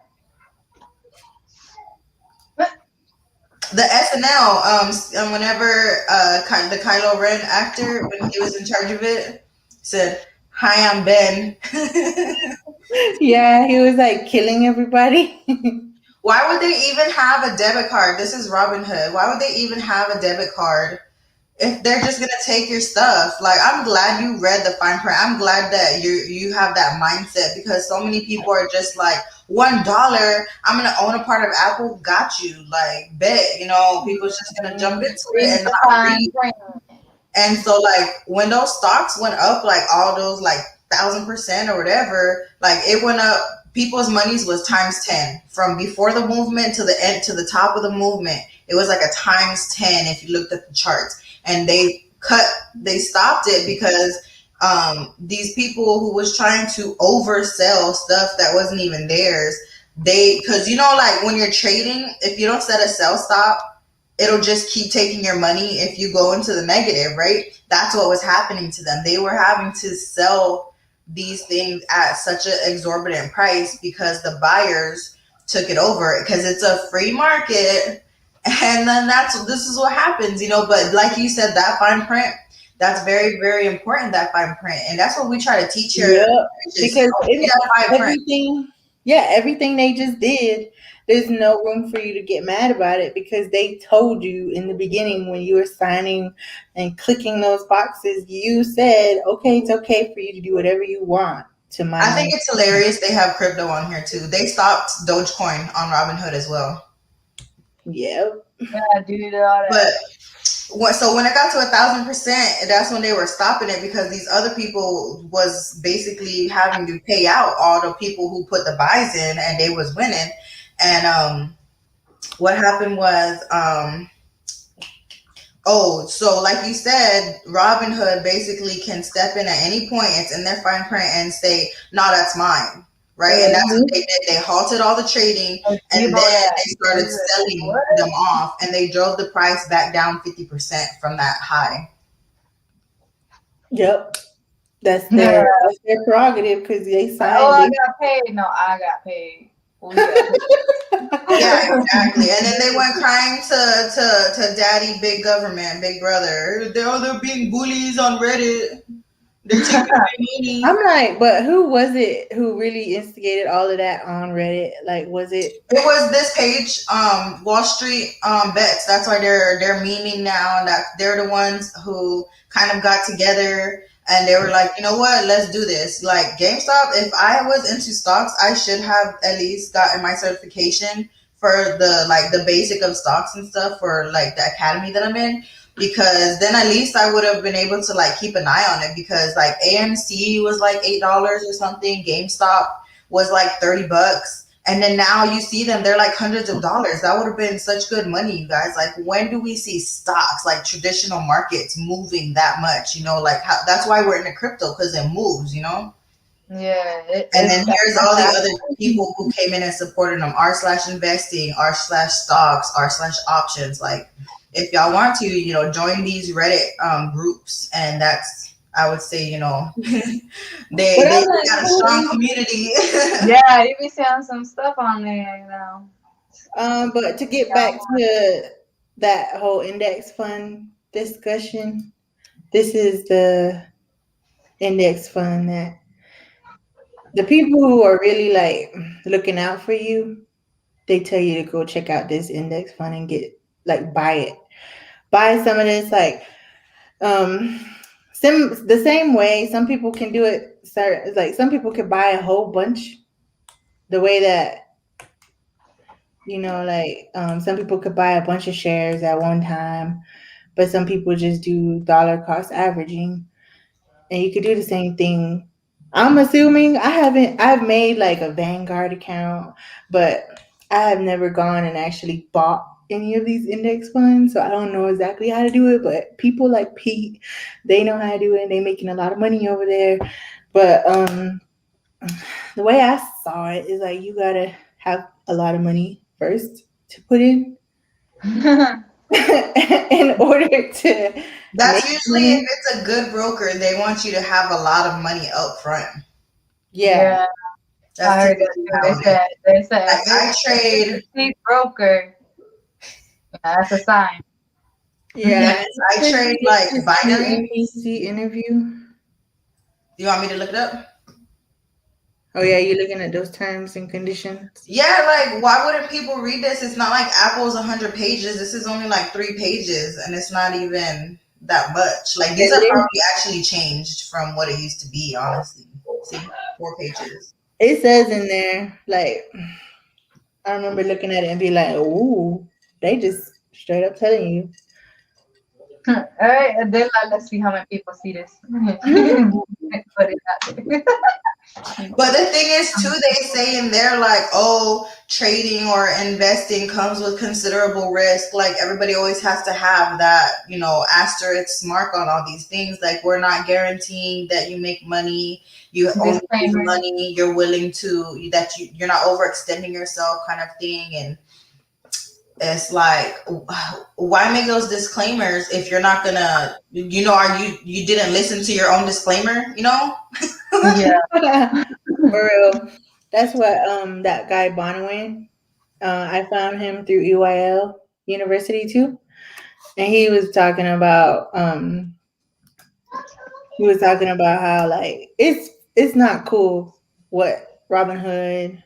The SNL, whenever the Kylo Ren actor, when he was in charge of it, said, "Hi, I'm Ben." Yeah, he was like killing everybody. Why would they even have a debit card? This is Robin Hood. Why would they even have a debit card if they're just gonna take your stuff? Like, I'm glad you read the fine print. I'm glad that you have that mindset, because so many people are just like, $1, I'm gonna own a part of Apple. Got you, like, bet, people's just gonna jump into it Read and the not fine read. print. And so, like, when those stocks went up, like all those, like, 1,000% or whatever, like, it went up. People's monies was times 10 from before the movement to the end to the top of the movement. It was like a times 10 if you looked at the charts. And they stopped it because these people who was trying to oversell stuff that wasn't even theirs, because like when you're trading, if you don't set a sell stop, it'll just keep taking your money if you go into the negative, right? That's what was happening to them. They were having to sell these things at such an exorbitant price because the buyers took it over, because it's a free market. And then this is what happens, but like you said, that fine print, that's very, very important, that fine print. And that's what we try to teach here. Yep, Just because read that fine print. everything, yeah, everything they just did, there's no room for you to get mad about it because they told you in the beginning when you were signing and clicking those boxes, you said, okay, it's okay for you to do whatever you want to my I think money. it's hilarious they have crypto on here too. They stopped Dogecoin on Robinhood as well. Yep. Yeah, dude, all But that. so when it got to 1,000%, that's when they were stopping it, because these other people was basically having to pay out all the people who put the buys in, and they was winning. And what happened was, oh, so like you said, Robinhood basically can step in at any point. It's in their fine print and say, "No, that's mine." Right, and that's what Mhm. they did. They halted all the trading, Like, and you know then that. they started selling What? them off, and they drove the price back down 50% from that high. Yep. That's Yeah. their prerogative because they Oh, signed I it. got paid. No, I got paid. We got Yeah, paid. exactly. And then they went crying to Daddy, Big Government, Big Brother. They're being bullies on Reddit. They're taking away I'm money. like, but who was it who really instigated all of that on Reddit? Like, was it? It was this page, Wall Street bets. That's why they're memeing now. That they're the ones who kind of got together and they were like, you know what, let's do this. Like GameStop, if I was into stocks, I should have at least gotten my certification for the basic of stocks and stuff for like the academy that I'm in. Because then at least I would have been able to like keep an eye on it, because like AMC was like $8 or something, GameStop was like $30, and then now you see them, they're like hundreds of dollars. That would have been such good money, you guys. Like, when do we see stocks, like traditional markets, moving that much? Like that's why we're into crypto, because it moves. Yeah, And then it's here's all the other people who came in and supported them: r/investing, r/stocks, r/options. Like, if y'all want to, join these Reddit groups, and that's, I would say, But they I'm like, got a strong who? community. yeah, you be seeing some stuff on there. But to get back to that whole index fund discussion, this is the index fund that the people who are really like looking out for you, they tell you to go check out this index fund and get like buy it. Buy some of this like um the same way some people can do it. Like some people could buy a whole bunch the way that like some people could buy a bunch of shares at one time, but some people just do dollar cost averaging, and you could do the same thing. I'm assuming I've made like a Vanguard account, but I have never gone and actually bought any of these index funds, so I don't know exactly how to do it. But people like Pete, they know how to do it, and they're making a lot of money over there. But the way I saw it is like you gotta have a lot of money first to put in in order to That's make usually, if money. it's a good broker, they want you to have a lot of money up front. Yeah. Yeah, That's I heard that typically too. how it is. They said Like, if it's I if it's trade. a cheap broker, That's a sign. Yeah, Yes, I trade like binary. NBC interview. You want me to look it up? Oh yeah, you're looking at those terms and conditions. Yeah, like why wouldn't people read this? It's not like Apple's 100 pages. This is only like 3 pages, and it's not even that much. Like these And are then probably actually changed from what it used to be. Honestly, see, 4 pages. it says in there, like I remember looking at it and be like, "Ooh, they just straight up telling you." All right, and then let's see how many people see this. Put it out there. But the thing is, too, they say in there, like, oh, trading or investing comes with considerable risk. Like, everybody always has to have that, asterisk mark on all these things. Like, we're not guaranteeing that you make money. You only lose Disclaimer. money. You're willing to, you're not overextending yourself, kind of thing. And it's like, why make those disclaimers if you're not gonna, you didn't listen to your own disclaimer? Yeah. For real. That's what that guy Bonwin. I found him through EYL University too, and he was talking about how like it's not cool what Robin Hood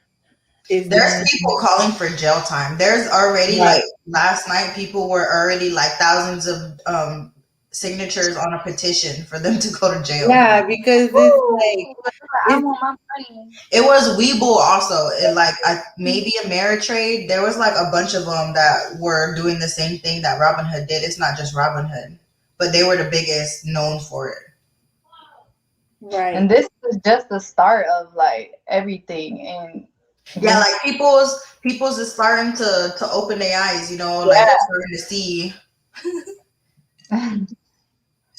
is There's doing. people calling for jail time. There's already like Right. last night, people were already like thousands of signatures on a petition for them to go to jail. Yeah, because it's Woo! like I it's want my money. It was Weeble also. Maybe Ameritrade. There was like a bunch of them that were doing the same thing that Robinhood did. It's not just Robinhood, but they were the biggest known for it. right. And this is just the start of like everything. And Yeah, this, like people's is starting to open their eyes. Like they're yeah, starting to see.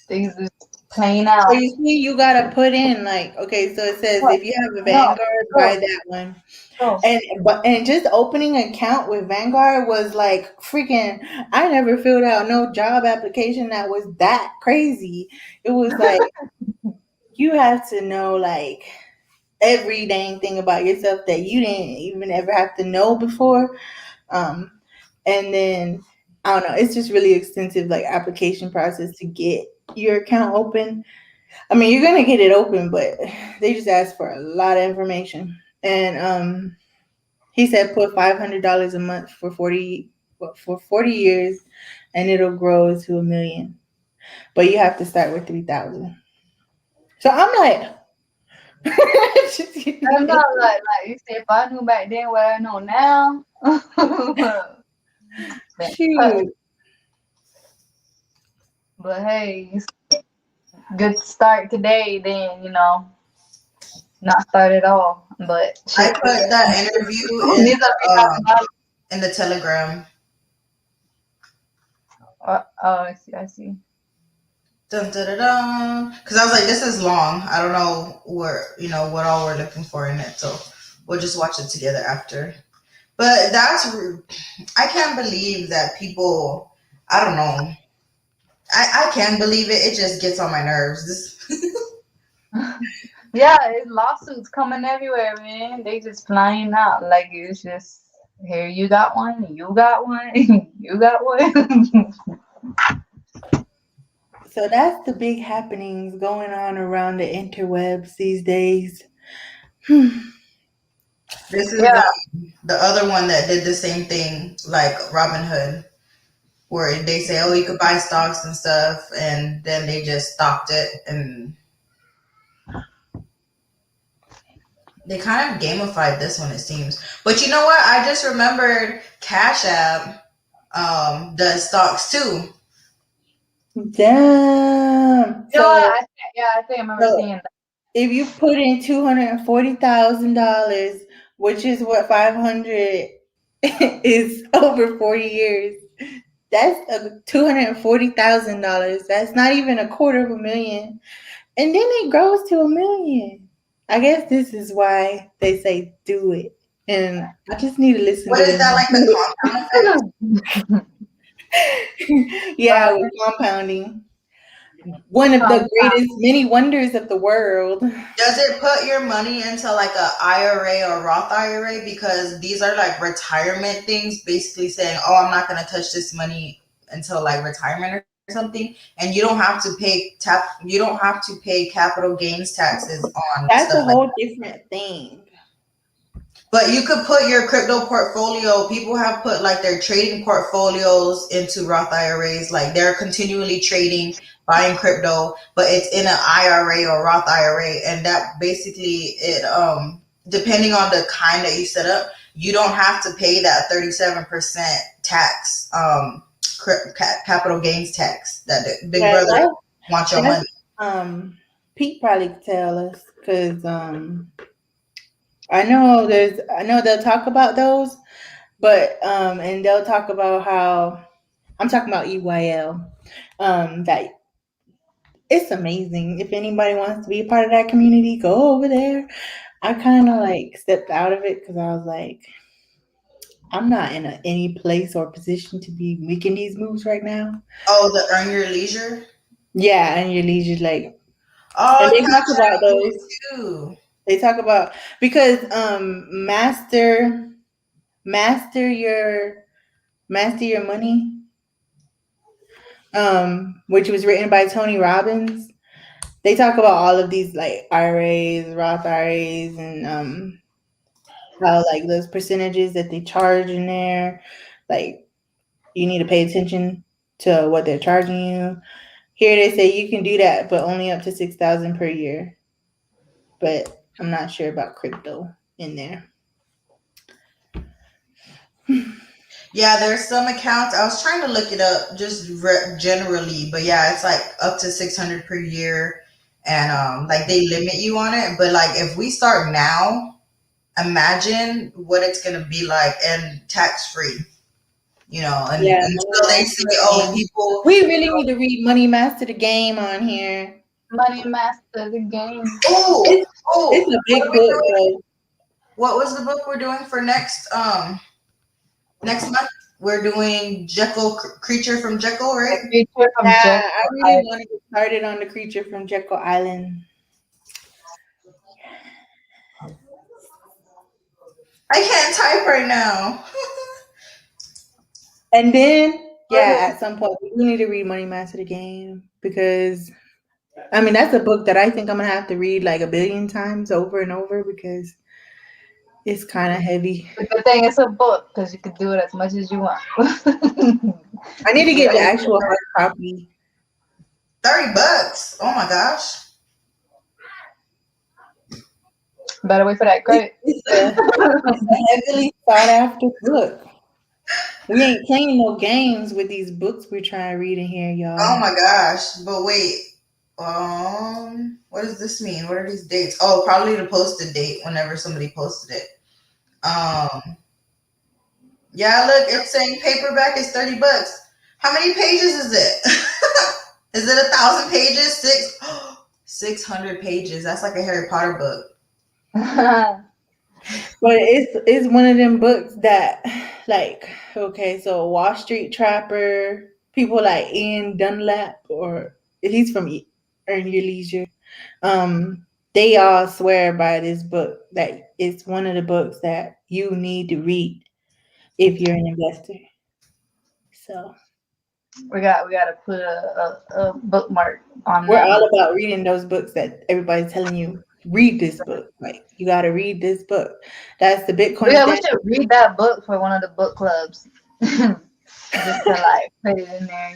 things is playing So out. you see, you gotta put in like okay. So it says What? if you have a No, Vanguard, buy no, that one. no. And just opening an account with Vanguard was like freaking. I never filled out no job application that was that crazy. It was like you have to know like every dang thing about yourself that you didn't even ever have to know before. Um, and then I don't know. It's just really extensive like application process to get your account open. I mean, you're gonna get it open, but they just ask for a lot of information. And he said put $500 a month for 40 years, and it'll grow to 1 million. But you have to start with 3,000. So I'm like, I'm not like you said. If I knew back then what I know now, then cut. shoot. But hey, it's good start today. Then not start at all. But I shit. put that interview These are $3,000. in the Telegram. Oh, I see. I see. Dun, dun, dun, dun. Because I was like, this is long. I don't know what all we're looking for in it. So we'll just watch it together after. But I can't believe that people, I don't know. I can believe it. It just gets on my nerves. Yeah, it's lawsuits coming everywhere, man. They just flying out like it's just here. You got one. You got one. You got one. So that's the big happenings going on around the interwebs these days. This is Yeah. the other one that did the same thing, like Robin Hood, where they say, oh, you could buy stocks and stuff, and then they just stopped it, and they kind of gamified this one, it seems. But you know what? I just remembered Cash App does stocks too. Damn. You know what? So, I think I remember so seeing that. if you put in $240,000, which is what 500 is over 40 years, that's $240,000. That's not even a quarter of a million, and then it grows to 1 million. I guess this is why they say do it, and I just need to listen What to is that, like the compound effect? them. Yeah, with compounding. one of the Compound. greatest many wonders of the world. Does it put your money into like a IRA or Roth IRA? Because these are like retirement things, basically saying, "Oh, I'm not going to touch this money until like retirement or something." And you don't have to you don't have to pay capital gains taxes on That's stuff a like. whole different thing. But you could put your crypto portfolio, people have put like their trading portfolios into Roth IRAs. Like they're continually trading, buying crypto, but it's in an IRA or Roth IRA. And that basically, depending on the kind that you set up, you don't have to pay that 37% tax, capital gains tax that the Big Yeah, Brother wants your that's money. Pete probably could tell us because I know they'll talk about those, but and they'll talk about how I'm talking about EYL. That it's amazing. If anybody wants to be a part of that community, go over there. I kind of like stepped out of it because I was like, I'm not in any place or position to be making these moves right now. Oh, the Earn Your Leisure. Yeah, and your leisure like, and Oh, they Cash talk about App do those. it too. They talk about because master your master your money, which was written by Tony Robbins. They talk about all of these like IRAs, Roth IRAs, and how like those percentages that they charge in there, like you need to pay attention to what they're charging you. Here they say you can do that, but only up to 6,000 per year. But I'm not sure about crypto in there. Yeah, there's some accounts. I was trying to look it up just generally, but yeah, it's like up to 600 per year, and like they limit you on it. But like if we start now, imagine what it's gonna be like and tax free. And Yeah, money until they master say, the oh, game. people, We really need to read Money Master the Game on here. Money master the game. oh, It's oh, it's a what are big we book doing? though. What was the book we're doing for next month? We're doing Jekyll, Creature from Jekyll, The right? creature from Yeah, I Jekyll really Island. want to get started on the creature from Jekyll Island. I can't type right now. And then, yeah, at some point we need to read Money Master the Game because I mean that's a book that I think I'm gonna have to read like a billion times over and over because it's kind of heavy. The good thing it's a book because you can do it as much as you want. I need to Get get the all actual hard copy. $30. Oh my gosh. better wait for that credit. It's a heavily sought after book. We ain't playing no games with these books we're trying to read in here, Oh y'all. my gosh. But wait. What does this mean? What are these dates? Oh, probably the posted date whenever somebody posted it. Yeah, look, it's saying paperback is $30. How many pages is it? Is it 1,000 pages? 600 pages. That's like a Harry Potter book. But it's one of them books that like okay, so Wall Street Trapper, people like Ian Dunlap or he's from Earn Your Leisure. They all swear by this book that it's one of the books that you need to read if you're an investor. So we gotta put a bookmark on we're that all one. about reading those books that everybody's telling you read this book. Like you got to read this book. That's the Bitcoin Yeah, we Standard. should read that book for one of the book clubs. Just to like put it in there.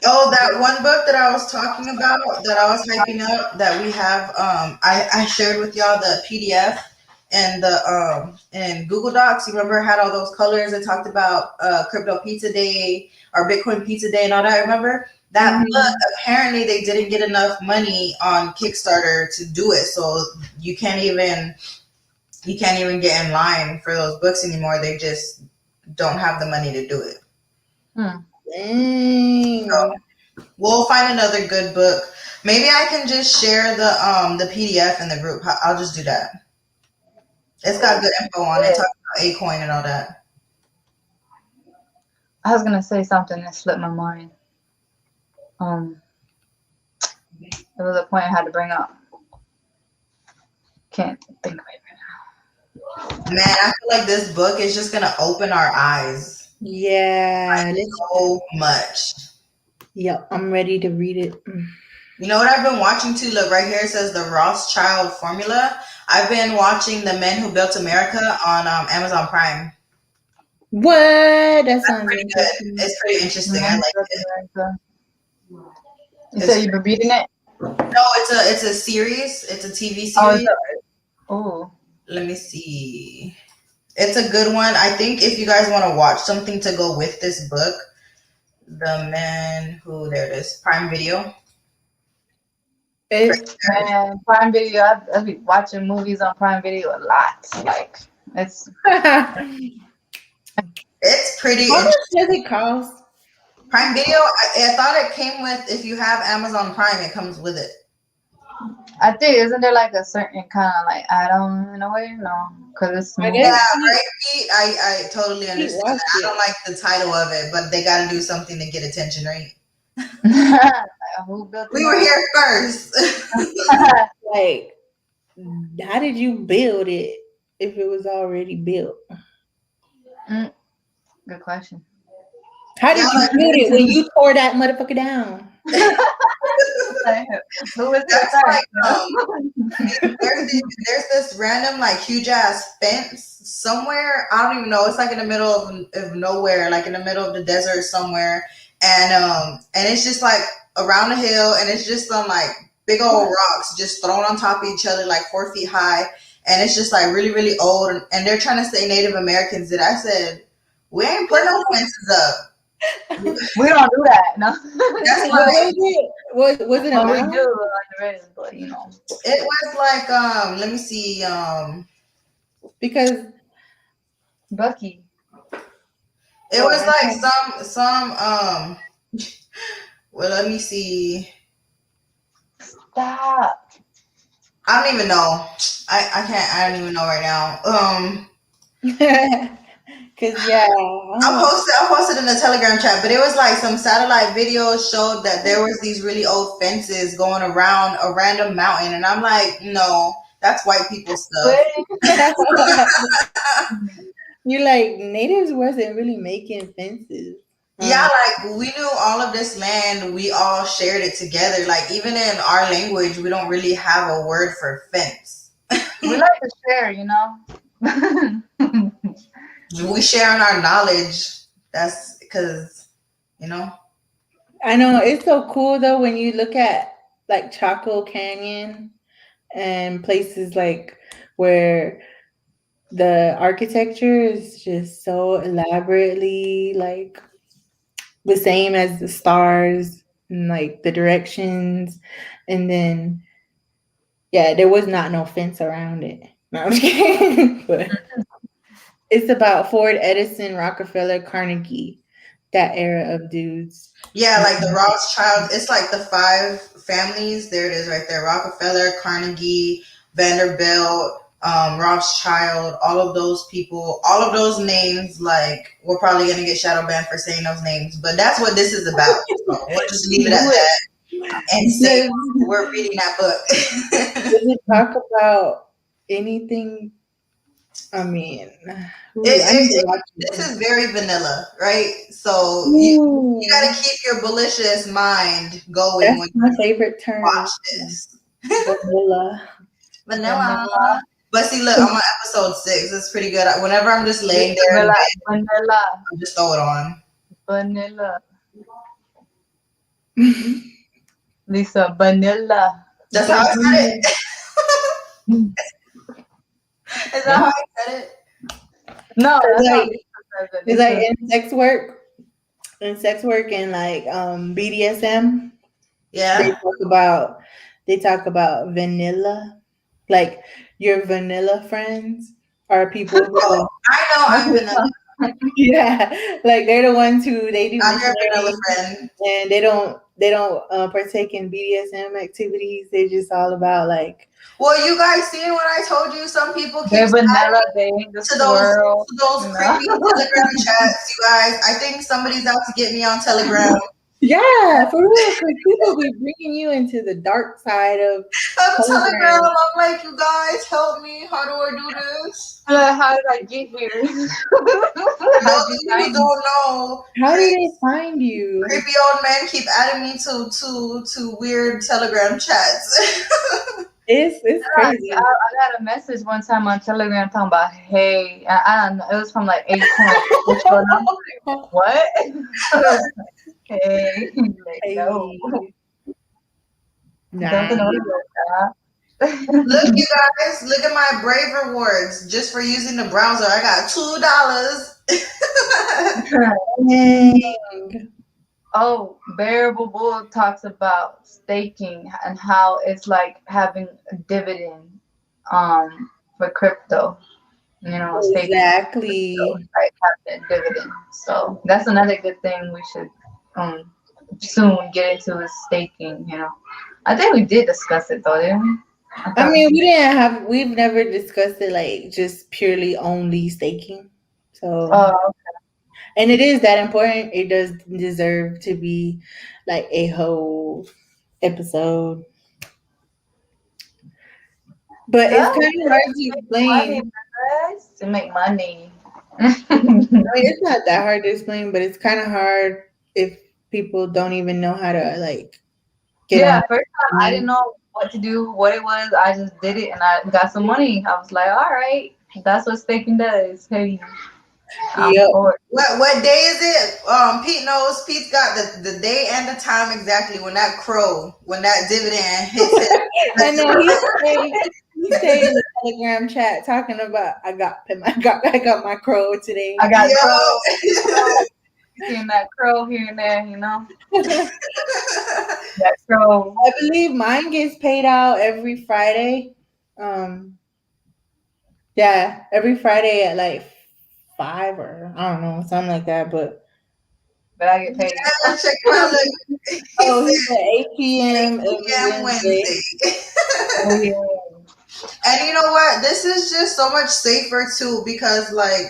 Oh, that one book that I was talking about, that I was hyping up, that we have. I shared with y'all the PDF and the and Google Docs. You remember, it had all those colors and talked about Crypto Pizza Day or Bitcoin Pizza Day and all that. Remember that book? Mhm. Apparently, they didn't get enough money on Kickstarter to do it, so you can't even get in line for those books anymore. They just don't have the money to do it. Hmm. Dang. We'll find another good book. Maybe I can just share the PDF in the group. I'll just do that. It's got good info on it, Yeah. talking about Acoin and all that. I was gonna say something that slipped my mind. Um, There was a point I had to bring up. Can't think of it. Man, I feel like this book is just gonna open our eyes Yeah. so much. Yep. I'm ready to read it. You know what I've been watching too? Look, right here it says the Rothschild Formula. I've been watching The Men Who Built America on Amazon Prime. What? That sounds Pretty good. interesting. It's pretty interesting. I like it. You said you've been reading it? No, it's a series. It's a TV Oh, series. oh. Let me see. It's a good one. I think if you guys want to watch something to go with this book, The Men Who, there it is, Prime Video. Man, Prime Video. I've been watching movies on Prime Video a lot. Like it's pretty. How much does it cost? Prime Video. I thought it came with, if you have Amazon Prime, it comes with it. I think, isn't there like a certain kind of like add-on in a way? No, because it's smooth. Yeah, right, Pete? I totally understand that. I don't like the title of it, but they got to do something to get attention, right? Who built We were here first. Like, how did you build it if it was already built? Good question. How did you build it when you tore that motherfucker down? Who was That's like, there's this random like huge ass fence somewhere. I don't even know. It's like in the middle of nowhere, like in the middle of the desert somewhere, and it's just like around a hill, and it's just some like big old rocks just thrown on top of each other, like 4 feet high, and it's just like really really old, and they're trying to say Native Americans did. I said, we ain't putting no fences up. We don't do that. No. That's What like, was it? Was it a well, we mountain? do on the rest, but you know. it was like let me see Because Bucky. it was like some well, let me see. Stop. I don't even know. I can't. I don't even know right now. Cause yeah, I posted in the Telegram chat, but it was like some satellite videos showed that there was these really old fences going around a random mountain, and I'm like, no, that's white people stuff. you're like, natives wasn't really making fences. Yeah, like we knew all of this land, we all shared it together. Like even in our language, we don't really have a word for fence. We like to share, you know. We share in our knowledge. That's because, you know. I know it's so cool though when you look at like Chaco Canyon and places like where the architecture is just so elaborately like the same as the stars and like the directions, and then yeah, there was not no fence around it. No, I'm just kidding. But it's about Ford, Edison, Rockefeller, Carnegie, that era of dudes. Yeah, like the Rothschild. It's like the 5 families. There it is right there. Rockefeller, Carnegie, Vanderbilt, Rothschild, all of those people, all of those names, like we're probably gonna get shadow banned for saying those names. But that's what this is about. So we'll just leave it at that and say we're reading that book. Does it talk about anything? I mean, this is very vanilla, right? So you got to keep your bullishious mind going. That's when my you favorite term. Watch this. Vanilla. Vanilla. But see, look, I'm on episode 6. It's pretty good. Whenever I'm just laying there, vanilla. I just throw it on. Vanilla. Lisa, vanilla. That's how I said it. Is that how I said it? No, it's like in sex work and like BDSM. Yeah. They talk about vanilla. Like your vanilla friends are people who I know I'm vanilla. Yeah, like they're the ones who they do I'm your vanilla friend. and they don't partake in BDSM activities. They're just all about like. Well, you guys seen what I told you? Some people keep vanilla to those creepy Telegram chats, you guys. I think somebody's out to get me on Telegram. Yeah, for real, because people be bringing you into the dark side of I'm Telegram. Telegram. I'm like, you guys, help me. How do I do this? How did I get here? Yo, How did you you find me? don't know. How do they find you? Creepy old men keep adding me to weird Telegram chats. It's crazy. I got a message one time on Telegram talking about, hey, I don't know, it was from like 810 official, and I'm like, what? Hey, like, no, Hey, don't nah. know like Look, that. you guys, look at my Brave rewards just for using the browser. I got $2. Dang. Oh, Bearable Bull talks about staking and how it's like having a dividend for crypto. You know, staking crypto, Exactly. right? Have that dividend. So that's another good thing we should um soon get into is staking, you know. I think we did discuss it though, didn't we? I I thought mean, we we've never discussed it like just purely only staking. So, oh and it is that important. It does deserve to be like a whole episode, but yeah, it's kind of hard to money, explain. guys, to make money. I mean, it's not that hard to explain, but it's kind of hard if people don't even know how to like get Yeah, on. first time I didn't know what to do, what it was. I just did it and I got some money. I was like, all right, that's what staking does. Hey, I'm Yep. for it. What day is it? Pete knows. Pete's got the day and the time exactly when that dividend hits his. I know he stayed in the Telegram chat talking about I got my crow I today. got Yo. crow, seeing that crow here and there, you know, that crow. I believe mine gets paid out every Friday. Um, yeah, every Friday at like 5 or I don't know, something like that. But But I get paid. Yeah, check him out. Look, he oh, he said said 8 p.m. 8 every p.m. Wednesday. Wednesday. Oh yeah. And you know what? This is just so much safer too because like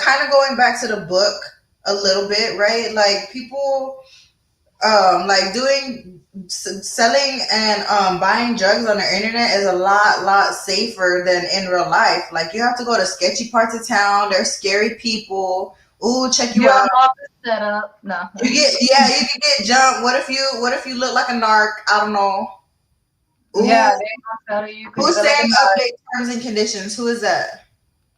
kind of going back to the book a little bit, right? Like people like doing selling and buying drugs on the internet is a lot safer than in real life. Like you have to go to sketchy parts of town. There's scary people. Ooh, check You you don't out. know if it's set up. No. You get yeah, you can get jumped. What if you look like a narc? I don't know. Yeah, Ooh, they ain't gonna tell you because you who's look like saying a nut. update terms and conditions? Who is that?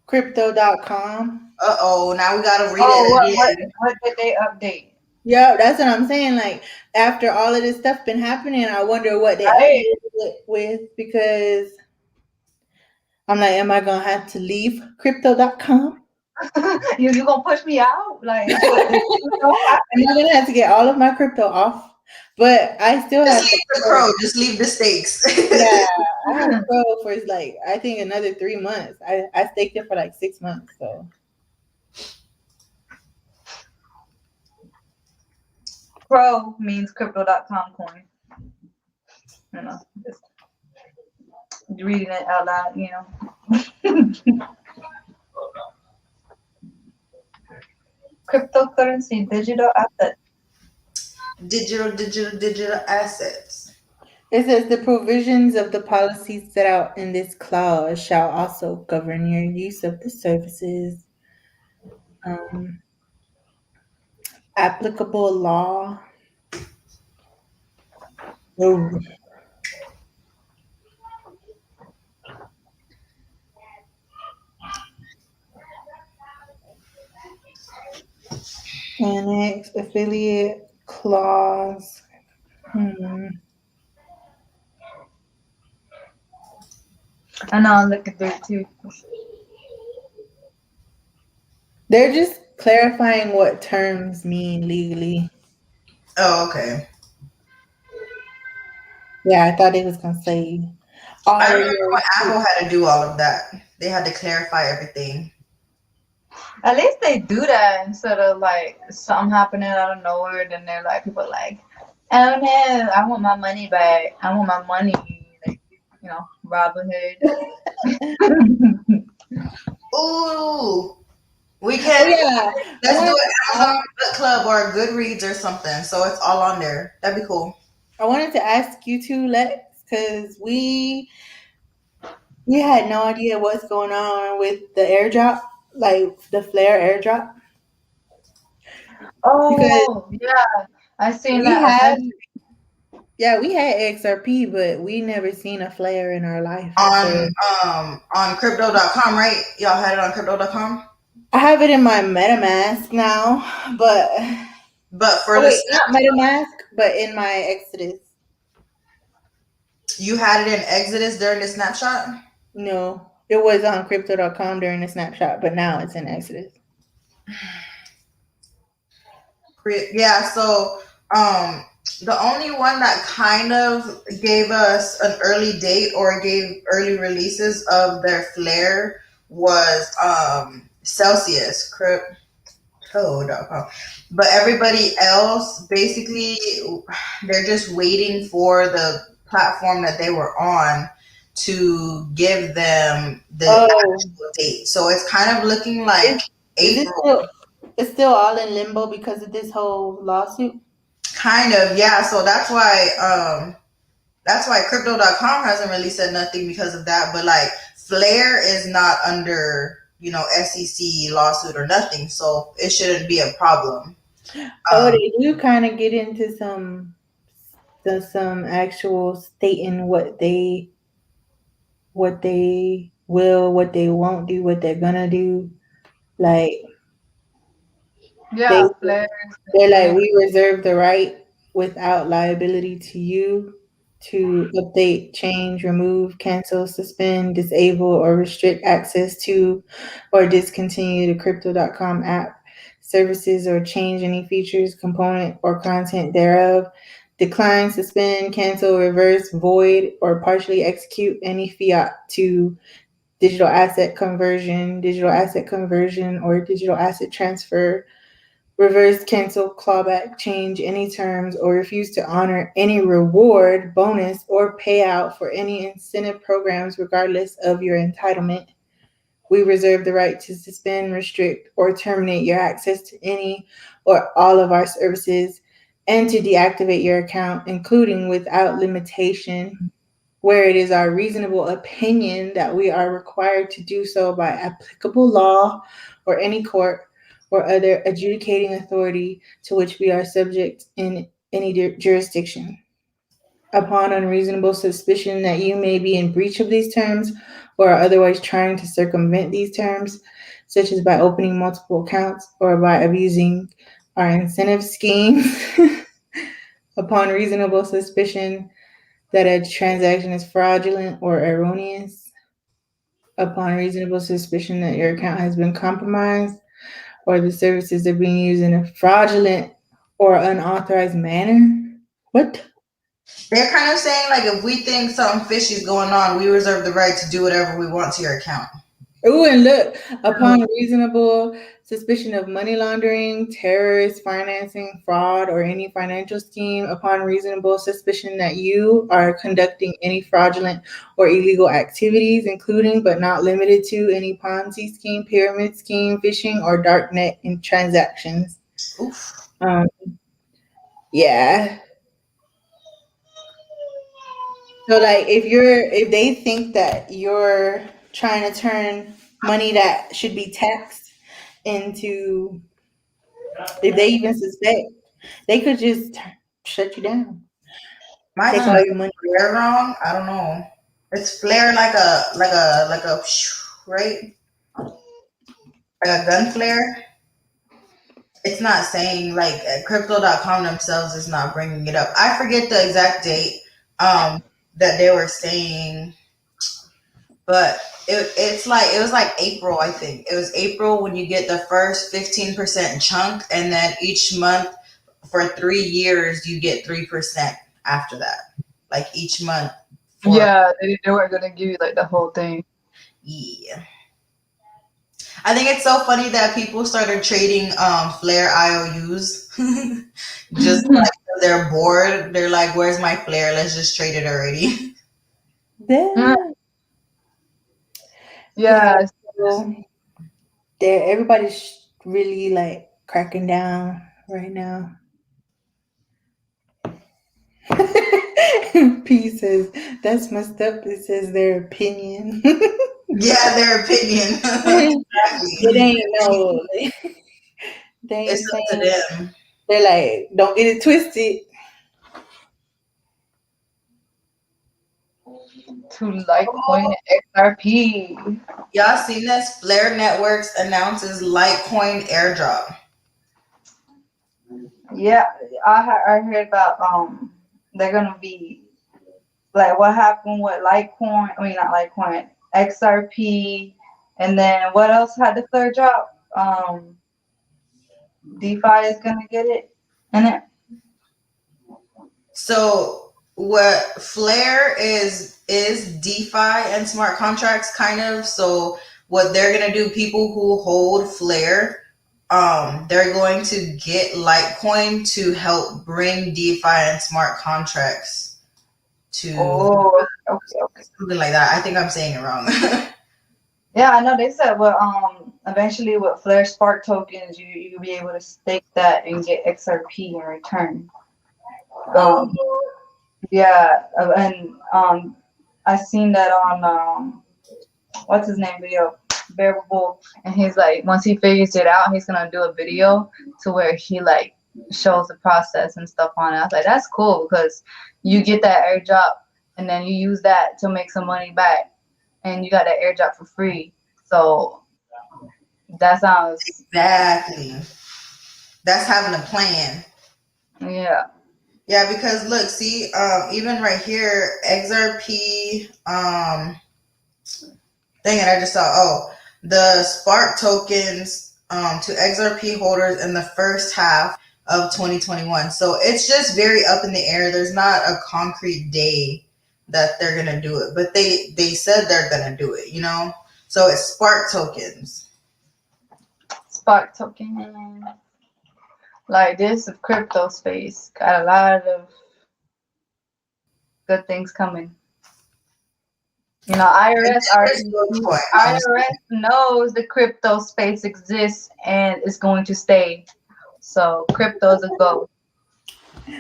Crypto.com. Uh-oh, now we gotta read Oh, it what again. what did they update? Yeah, that's what I'm saying. Like after all of this stuff been happening, I wonder what they Right. updated it with because I'm like, am I gonna have to leave crypto.com? You gonna push me out? Like, Am don't I gonna have to get all of my crypto off? But I still Just have leave the Pro. crow. Just leave the stakes. Yeah, I have happen. Pro for like I think another 3 months. I staked it for like 6 months. So Pro means crypto.com coin. You know, just reading it out loud, you know. Cryptocurrency, digital asset. Digital assets. it says the provisions of the policies set out in this clause shall also govern your use of the services. Um, applicable law. Oh. Annex affiliate clause. I know I'm looking through it too. They're just clarifying what terms mean legally. Oh, okay. Yeah, I thought it was gonna say I all of remember your when Apple had to do all of that. They had to clarify everything. At least they do that instead of like something happening out of nowhere. Then they're like, people are like, oh no, I want my money back. I want my money. Like, you know, Robin Hood. Ooh. We Oh can yeah, I let's do wanted to an ask. Amazon book club or a Goodreads or something. So it's all on there. That'd be cool. I wanted to ask you too, Lex, because we had no idea what's going on with the airdrop, like the flare airdrop, because Oh, yeah. I seen we that. had yeah we had XRP, but we never seen a flare in our life. So On crypto.com, right? Y'all had it on crypto.com? I have it in my MetaMask now, but But oh for the wait, not snapshot, MetaMask, but in my Exodus. you had it in Exodus during the snapshot? No, it was on crypto.com during the snapshot, but now it's in Exodus. Yeah, so um the only one that kind of gave us an early date or gave early releases of their flare was Celsius crypto.com. But everybody else basically they're just waiting for the platform that they were on to give them the Oh, actual date. So it's kind of looking like is is it April. still? It's still all in limbo because of this whole lawsuit. Kind of, yeah. So that's why crypto.com hasn't really said nothing because of that. But like Flare is not under, SEC lawsuit or nothing, so it shouldn't be a problem. Oh, Um, they do kind of get into some actual stating what they will, what they won't do, what they're gonna do. Like they Yeah, flares they're and like, things. we reserve the right without liability to you to update, change, remove, cancel, suspend, disable, or restrict access to or discontinue the crypto.com app services or change any features, component, or content thereof. Decline, suspend, cancel, reverse, void, or partially execute any fiat to digital asset conversion, or digital asset transfer, reverse, cancel, clawback, change any terms, or refuse to honor any reward, bonus, or payout for any incentive programs, regardless of your entitlement. We reserve the right to suspend, restrict, or terminate your access to any or all of our services and to deactivate your account, including without limitation, where it is our reasonable opinion that we are required to do so by applicable law or any court or other adjudicating authority to which we are subject in any jurisdiction. Upon unreasonable suspicion that you may be in breach of these terms or are otherwise trying to circumvent these terms, such as by opening multiple accounts or by abusing our incentive schemes, upon reasonable suspicion that a transaction is fraudulent or erroneous, upon reasonable suspicion that your account has been compromised or the services are being used in a fraudulent or unauthorized manner. What? they're kind of saying like if we think something fishy is going on, we reserve the right to do whatever we want to your account. Oh, and look, upon reasonable suspicion of money laundering, terrorist financing, fraud, or any financial scheme, upon reasonable suspicion that you are conducting any fraudulent or illegal activities, including but not limited to any Ponzi scheme, pyramid scheme, phishing, or darknet in transactions. Oof. Um, yeah. So, like, if they think that you're trying to turn money that should be taxed into, if they even suspect, they could just shut you down, Might take spell all your money. flare wrong. I don't know. It's flare like a right? Like a gun flare. It's not saying like crypto.com themselves is not bringing it up. I forget the exact date that they were saying, but it's like it was like April, I think. It was April when you get the first 15% chunk, and then each month for 3 years you get 3% after that. Like each month for Yeah, they weren't gonna give you like the whole thing. yeah. I think it's so funny that people started trading Flare IOUs. Just like they're bored. They're like, where's my Flare? Let's just trade it already. Yeah, Yeah. Yeah. yeah, So everybody's really like cracking down right now. P says that's messed up. It says their opinion. Yeah, their opinion. It Exactly. ain't no. They It's ain't up to saying. them. They're like, don't get it twisted. To Litecoin and XRP. Y'all seen this? Flare Networks announces Litecoin airdrop. Yeah, I heard about they're gonna be like what happened with Litecoin. I mean not Litecoin, XRP, and then what else had the third drop? DeFi is gonna get it in it. So what Flare is DeFi and smart contracts kind of. So what they're gonna do, people who hold Flare, they're going to get Litecoin to help bring DeFi and smart contracts to Oh, okay, okay. something like that. I think I'm saying it wrong. Yeah, I know they said well eventually with Flare Spark tokens you'll be able to stake that and get XRP in return. Oh, Um yeah, and I seen that on what's his name video, Bearable, and he's like once he figures it out he's gonna do a video to where he like shows the process and stuff on it. I was like that's cool because you get that airdrop and then you use that to make some money back and you got that airdrop for free. So that sounds exactly. That's having a plan. yeah. Yeah, because look, see, even right here, XRP, dang it, I just saw, oh, the Spark tokens to XRP holders in the first half of 2021. So it's just very up in the air. There's not a concrete day that they're going to do it, but they said they're going to do it, you know? So it's Spark tokens. Spark token. Like this crypto space got a lot of good things coming. You know, And IRS there's already Dogecoin, honestly. IRS knows the crypto space exists and is going to stay. So crypto's a go. You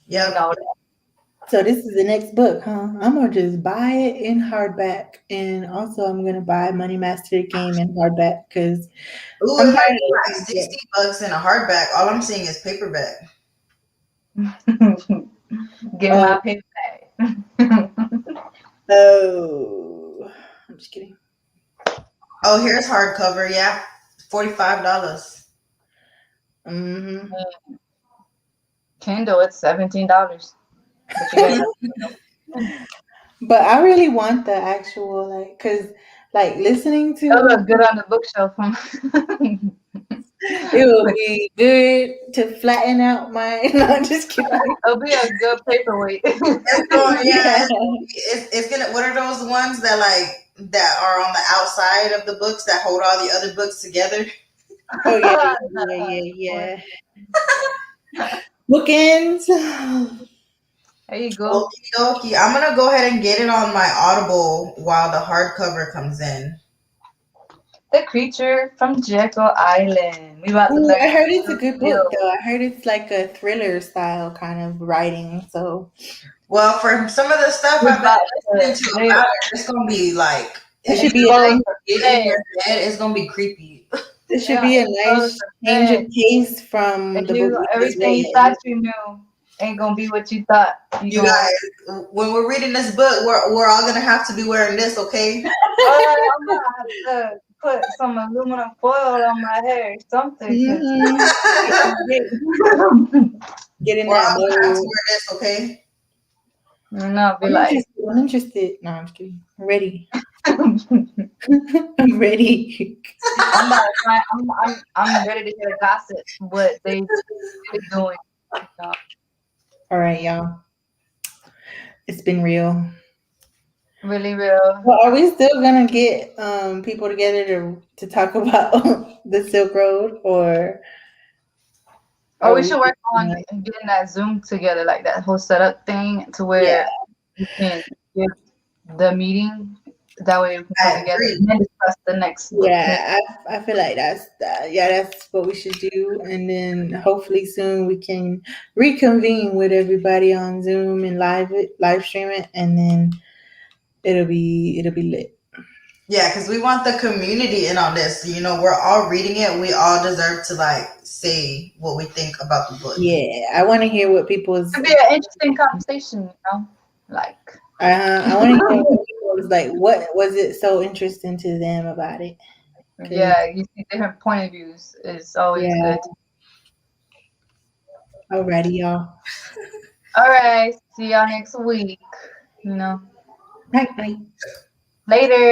Yep. know, So this is the next book, huh? I'm gonna just buy it in hardback, and also I'm gonna buy Money Master the Game in hardback because Ooh, I'm it might tired be of like looking at. $60 in a hardback. All I'm seeing is paperback. get Oh, my paper back. oh, I'm just kidding. Oh, here's hardcover. Yeah, $45. Hmm. Kindle, it's $17. But you gotta have Kindle. But I really want the actual like, cause like listening It'll to look good on the bookshelf. it will be good to flatten out my. No, I'm just kidding. It'll be a good paperweight. It's going, yeah, Yeah. it's gonna. What are those ones that that are on the outside of the books that hold all the other books together? Oh yeah, yeah. Bookends. There you go. Okie dokie. I'm gonna go ahead and get it on my Audible while the hardcover comes in. The Creature from Jekyll Island. We about to Ooh, I learn heard it's a new good book skills. though. I heard it's like a thriller style kind of writing. So Well, for some of the stuff We I've been about listening to to live. about it, it's gonna be like it if should you be a Goes nice. like to get in bed. your head, it's gonna be creepy. It should Yeah, be a it goes nice to change of bed. pace from And the book you, we just everything you read. thought you knew ain't gonna be what you thought. You You gonna, guys, when we're reading this book, we're all gonna have to be wearing this, okay? I'm gonna have to put some aluminum foil on my hair or something, cause Hmm. Get, get in We're that all gonna have to mode. wear this, okay? you know, be I'm like, interested. I'm interested. No, I'm just kidding. I'm ready. I'm ready. I'm about to find, I'm ready to hear gossip what they doing. You know. All right, y'all. It's been real. Really real. Well, are we still gonna get people together to talk about the Silk Road, or Oh, are we we should just work on gonna? getting that Zoom together, like that whole setup thing, to Yeah. where you can give the meeting. That way we can come I together agree. and then discuss discuss the next book. Yeah, I feel like that's what we should do, and then hopefully soon we can reconvene with everybody on Zoom and live stream it, and then it'll be lit. Yeah, because we want the community in on this. You know, we're all reading it. We all deserve to like say what we think about the book. Yeah, I want to hear what people's. It'd be an interesting conversation, like. I want to hear what people's like. What was it so interesting to them about it? Cause Yeah, you see different point of views is always yeah, good. alrighty, y'all. All right, see y'all next week. Night night. Later.